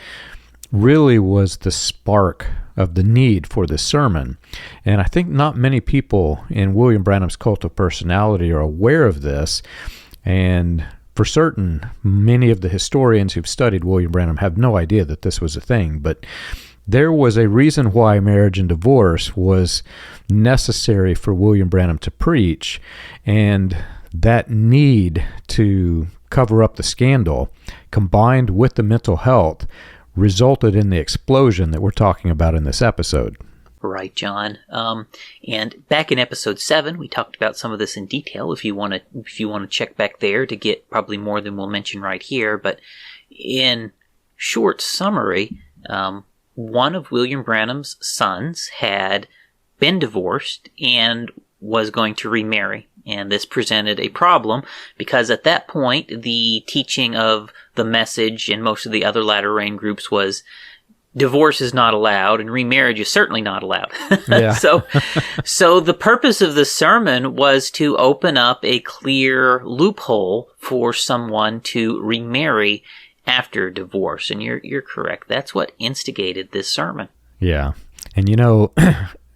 really was the spark of the need for this sermon. And I think not many people in William Branham's cult of personality are aware of this. And for certain, many of the historians who've studied William Branham have no idea that this was a thing. But there was a reason why Marriage and Divorce was necessary for William Branham to preach, and that need to cover up the scandal, combined with the mental health, resulted in the explosion that we're talking about in this episode. Right, John. And back in episode 7, we talked about some of this in detail. If you want to check back there to get probably more than we'll mention right here, but in short summary, one of William Branham's sons had been divorced and was going to remarry. And this presented a problem because at that point, the teaching of the message and most of the other latter rain groups was divorce is not allowed and remarriage is certainly not allowed. Yeah. So the purpose of the sermon was to open up a clear loophole for someone to remarry after divorce. And you're correct. That's what instigated this sermon. Yeah. And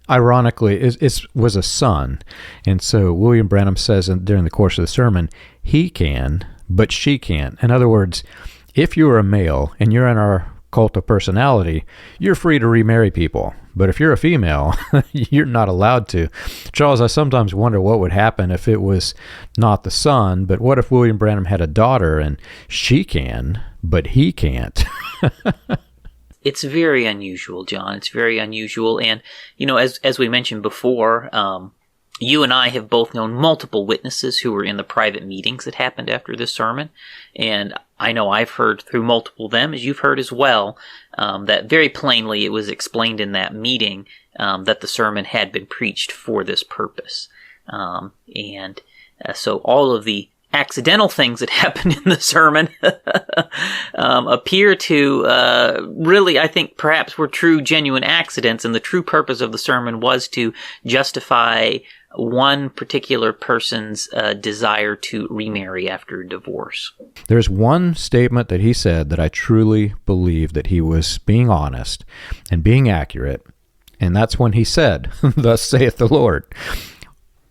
ironically, it was a son. And so William Branham says during the course of the sermon, he can, but she can't. In other words, if you're a male and you're in our cult of personality, you're free to remarry people. But if you're a female, you're not allowed to. Charles, I sometimes wonder what would happen if it was not the son, but what if William Branham had a daughter and she can, but he can't? It's very unusual, John. It's very unusual. And, as we mentioned before, you and I have both known multiple witnesses who were in the private meetings that happened after this sermon. And I know I've heard through multiple of them, as you've heard as well, that very plainly it was explained in that meeting that the sermon had been preached for this purpose. So all of the accidental things that happened in the sermon appear to really, I think, perhaps were true, genuine accidents, and the true purpose of the sermon was to justify one particular person's desire to remarry after divorce. There's one statement that he said that I truly believe that he was being honest and being accurate, and that's when he said, "Thus saith the Lord."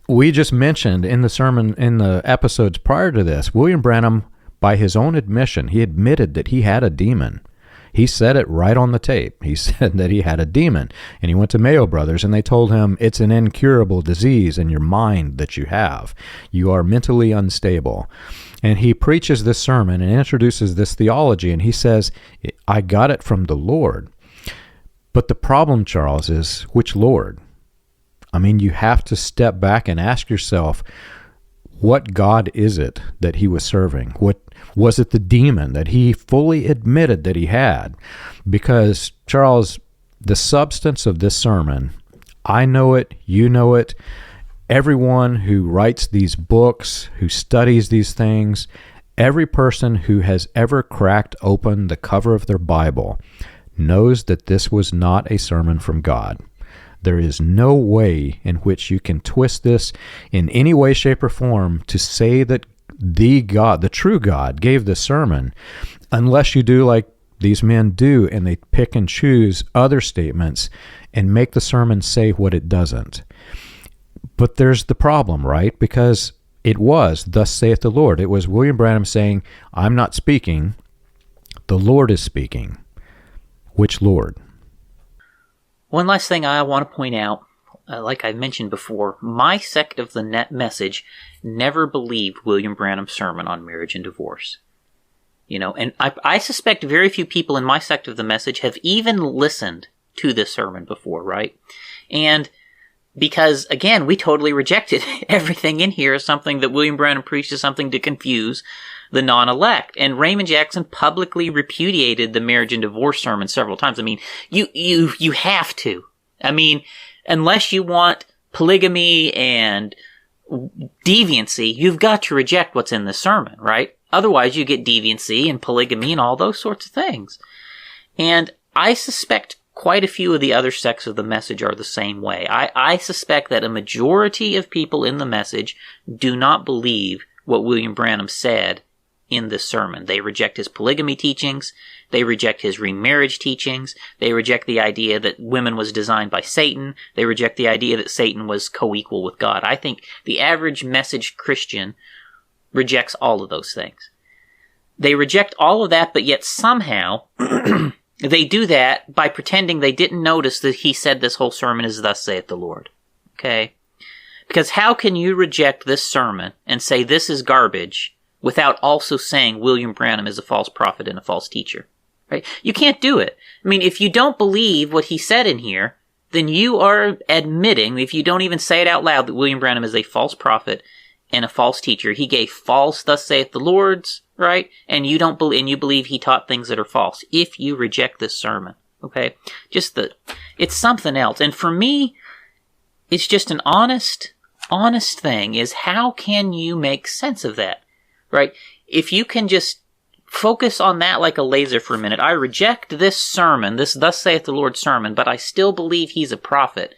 We just mentioned in the sermon, in the episodes prior to this, William Branham, by his own admission, he admitted that he had a demon. He said it right on the tape. He said that he had a demon, and he went to Mayo Brothers, and they told him, it's an incurable disease in your mind that you have. You are mentally unstable. And he preaches this sermon and introduces this theology, and he says, I got it from the Lord. But the problem, Charles, is which Lord? I mean, you have to step back and ask yourself, what God is it that he was serving? What was it, the demon that he fully admitted that he had? Because, Charles, the substance of this sermon, I know it, you know it, everyone who writes these books, who studies these things, every person who has ever cracked open the cover of their Bible knows that this was not a sermon from God. There is no way in which you can twist this in any way, shape, or form to say that the God, the true God, gave the sermon, unless you do like these men do, and they pick and choose other statements and make the sermon say what it doesn't. But there's the problem, right? Because it was, thus saith the Lord. It was William Branham saying, I'm not speaking, the Lord is speaking. Which Lord? One last thing I want to point out, like I mentioned before, my sect of the net message never believed William Branham's sermon on marriage and divorce. You know, and I suspect very few people in my sect of the message have even listened to this sermon before, right? And because, again, we totally rejected everything in here as something that William Branham preached as something to confuse the non-elect. And Raymond Jackson publicly repudiated the marriage and divorce sermon several times. I mean, you have to. I mean, unless you want polygamy and deviancy, you've got to reject what's in the sermon, right? Otherwise, you get deviancy and polygamy and all those sorts of things. And I suspect quite a few of the other sects of the message are the same way. I suspect that a majority of people in the message do not believe what William Branham said in this sermon. They reject his polygamy teachings. They reject his remarriage teachings. They reject the idea that women was designed by Satan. They reject the idea that Satan was co-equal with God. I think the average message Christian rejects all of those things. They reject all of that, but yet somehow they do that by pretending they didn't notice that he said this whole sermon is thus saith the Lord. Okay? Because how can you reject this sermon and say this is garbage without also saying William Branham is a false prophet and a false teacher? Right? You can't do it. I mean, if you don't believe what he said in here, then you are admitting, if you don't even say it out loud, that William Branham is a false prophet and a false teacher. He gave false thus saith the Lord's, right? And you don't believe, and you believe he taught things that are false. If you reject this sermon, okay? It's something else. And for me, it's just an honest thing is how can you make sense of that, right? If you can just focus on that like a laser for a minute. I reject this sermon, this thus saith the Lord sermon, but I still believe he's a prophet.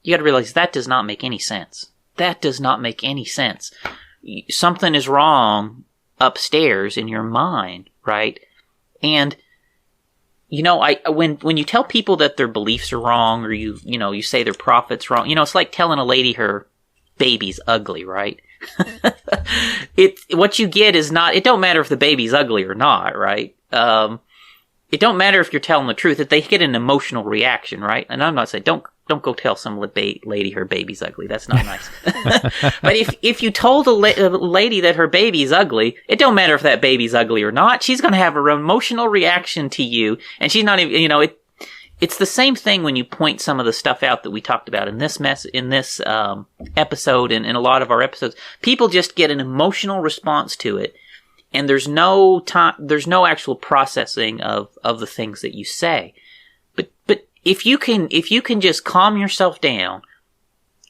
You got to realize that does not make any sense. That does not make any sense. Something is wrong upstairs in your mind, right? And you know, when you tell people that their beliefs are wrong, or you say their prophet's wrong, it's like telling a lady her baby's ugly, right? What you get is not, it don't matter if the baby's ugly or not, right? It don't matter if you're telling the truth, if they get an emotional reaction, right? And I'm not saying, don't go tell some lady her baby's ugly. That's not nice. But if you told a lady that her baby's ugly, it don't matter if that baby's ugly or not. She's going to have an emotional reaction to you, and she's not even, it's the same thing when you point some of the stuff out that we talked about in this episode and in a lot of our episodes. People just get an emotional response to it, and there's no actual processing of the things that you say. But if you can just calm yourself down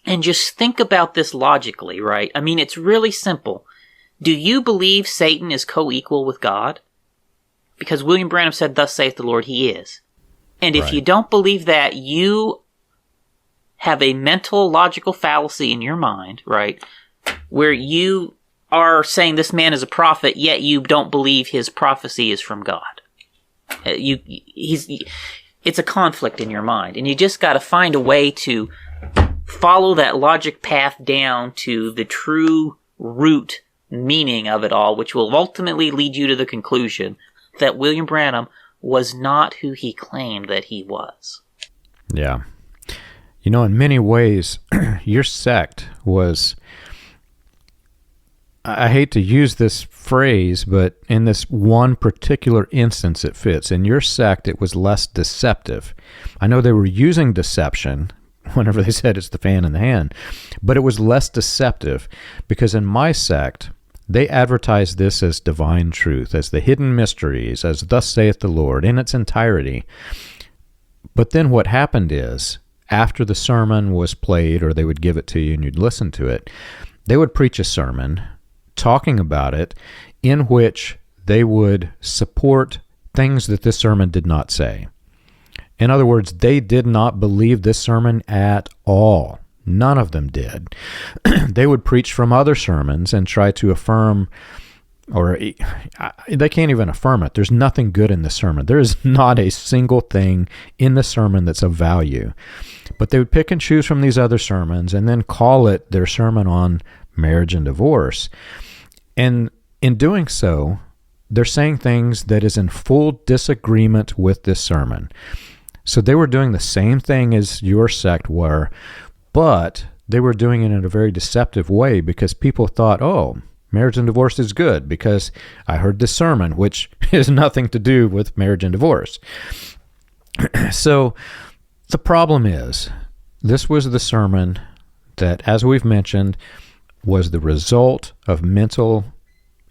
and just think about this logically, right? I mean, it's really simple. Do you believe Satan is co-equal with God? Because William Branham said, thus saith the Lord, he is. And if you don't believe that, you have a mental, logical fallacy in your mind, right? Where you are saying this man is a prophet, yet you don't believe his prophecy is from God. It's a conflict in your mind. And you just got to find a way to follow that logic path down to the true root meaning of it all, which will ultimately lead you to the conclusion that William Branham was not who he claimed that he was. Yeah. You know, in many ways, your sect was, I hate to use this phrase, but in this one particular instance it fits. In your sect, it was less deceptive. I know they were using deception whenever they said it's the fan in the hand, but it was less deceptive because in my sect, they advertised this as divine truth, as the hidden mysteries, as thus saith the Lord in its entirety. But then what happened is, after the sermon was played, or they would give it to you and you'd listen to it, they would preach a sermon talking about it in which they would support things that this sermon did not say. In other words, they did not believe this sermon at all. None of them did. They would preach from other sermons and try to affirm, or they can't even affirm it. There's nothing good in the sermon. There is not a single thing in the sermon that's of value. But they would pick and choose from these other sermons and then call it their sermon on marriage and divorce. And in doing so, they're saying things that is in full disagreement with this sermon. So they were doing the same thing as your sect were, but they were doing it in a very deceptive way because people thought, oh, marriage and divorce is good because I heard this sermon, which has nothing to do with marriage and divorce. So the problem is, this was the sermon that, as we've mentioned, was the result of mental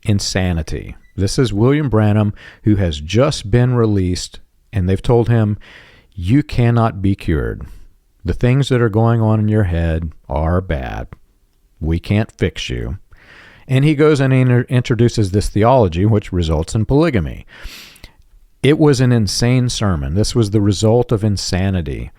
insanity. This is William Branham, who has just been released, and they've told him, you cannot be cured. The things that are going on in your head are bad. We can't fix you. And he goes and introduces this theology, which results in polygamy. It was an insane sermon. This was the result of insanity.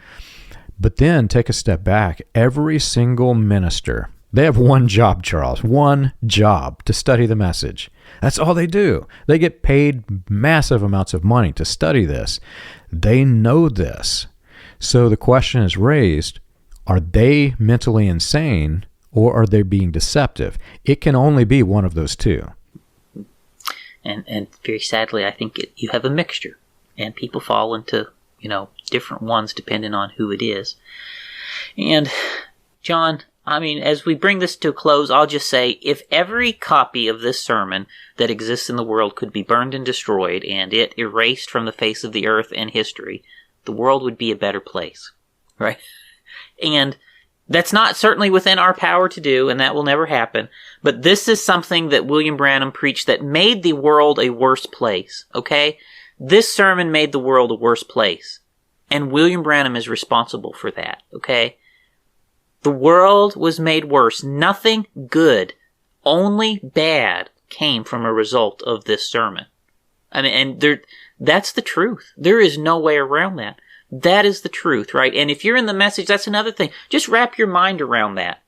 But then take a step back. Every single minister, they have one job, Charles, one job, to study the message. That's all they do. They get paid massive amounts of money to study this. They know this. So the question is raised, are they mentally insane or are they being deceptive? It can only be one of those two. And very sadly, I think you have a mixture. And people fall into, different ones depending on who it is. And, John, as we bring this to a close, I'll just say, if every copy of this sermon that exists in the world could be burned and destroyed and it erased from the face of the earth and history, the world would be a better place, right? And that's not certainly within our power to do, and that will never happen. But this is something that William Branham preached that made the world a worse place, okay? This sermon made the world a worse place. And William Branham is responsible for that, okay? The world was made worse. Nothing good, only bad came from a result of this sermon. That's the truth. There is no way around that. That is the truth, right? And if you're in the message, that's another thing. Just wrap your mind around that.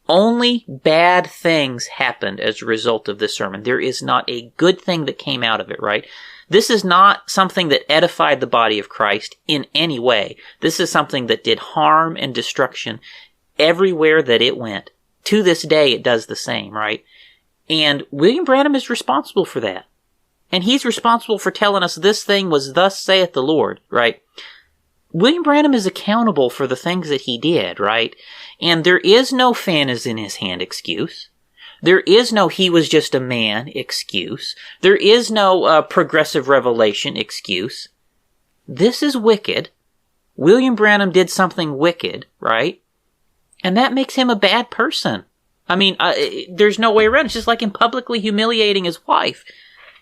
Only bad things happened as a result of this sermon. There is not a good thing that came out of it, right? This is not something that edified the body of Christ in any way. This is something that did harm and destruction everywhere that it went. To this day, it does the same, right? And William Branham is responsible for that. And he's responsible for telling us this thing was thus saith the Lord, right? William Branham is accountable for the things that he did, right? And there is no fan is in his hand excuse. There is no he was just a man excuse. There is no progressive revelation excuse. This is wicked. William Branham did something wicked, right? And that makes him a bad person. There's no way around it. It's just like him publicly humiliating his wife.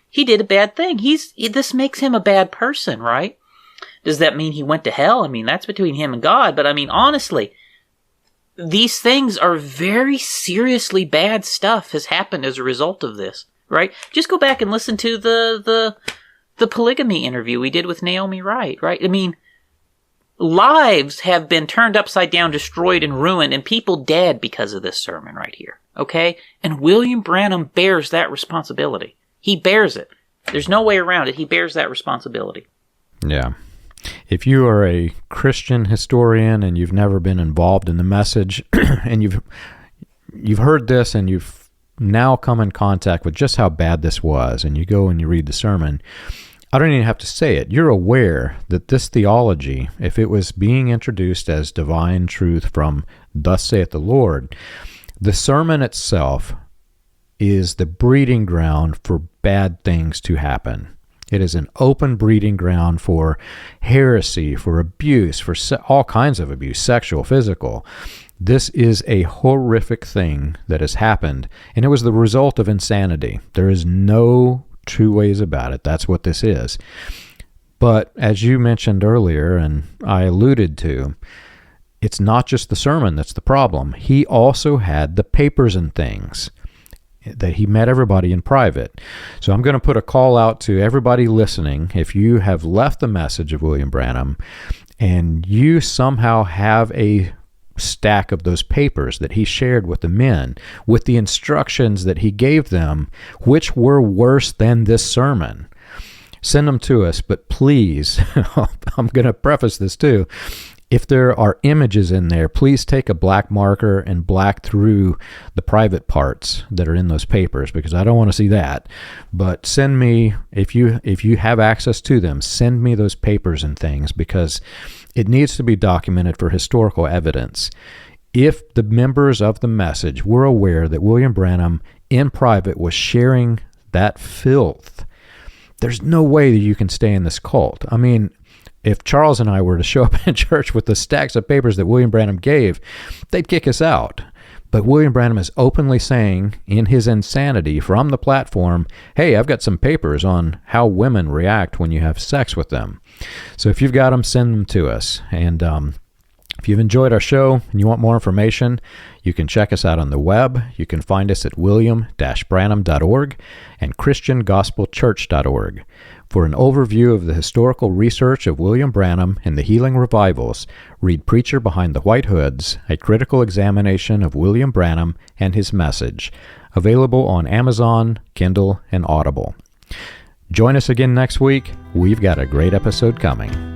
He did a bad thing. This makes him a bad person, right? Does that mean he went to hell? That's between him and God. But honestly, these things are very seriously bad stuff has happened as a result of this, right? Just go back and listen to the polygamy interview we did with Naomi Wright, right? I mean, lives have been turned upside down, destroyed, and ruined, and people dead because of this sermon right here, okay? And William Branham bears that responsibility. He bears it. There's no way around it. He bears that responsibility. Yeah. If you are a Christian historian and you've never been involved in the message and you've heard this and you've now come in contact with just how bad this was, and you go and you read the sermon, I don't even have to say it. You're aware that this theology, if it was being introduced as divine truth from Thus Saith the Lord, the sermon itself is the breeding ground for bad things to happen. It is an open breeding ground for heresy, for abuse, for all kinds of abuse, sexual, physical. This is a horrific thing that has happened, and it was the result of insanity. There is no two ways about it. That's what this is. But as you mentioned earlier, and I alluded to, it's not just the sermon that's the problem. He also had the papers and things that he met everybody in private. So I'm going to put a call out to everybody listening. If you have left the message of William Branham and you somehow have a stack of those papers that he shared with the men, with the instructions that he gave them, which were worse than this sermon, send them to us. But please, I'm going to preface this too, if there are images in there, please take a black marker and black through the private parts that are in those papers, because I don't want to see that. But send me, if you have access to them, send me those papers and things, because it needs to be documented for historical evidence. If the members of the message were aware that William Branham in private was sharing that filth, there's no way that you can stay in this cult. I mean, if Charles and I were to show up in church with the stacks of papers that William Branham gave, they'd kick us out. But William Branham is openly saying in his insanity from the platform, hey, I've got some papers on how women react when you have sex with them. So if you've got them, send them to us. And if you've enjoyed our show and you want more information, you can check us out on the web. You can find us at william-branham.org and christiangospelchurch.org. For an overview of the historical research of William Branham and the healing revivals, read Preacher Behind the White Hoods, a critical examination of William Branham and his message, available on Amazon, Kindle, and Audible. Join us again next week. We've got a great episode coming.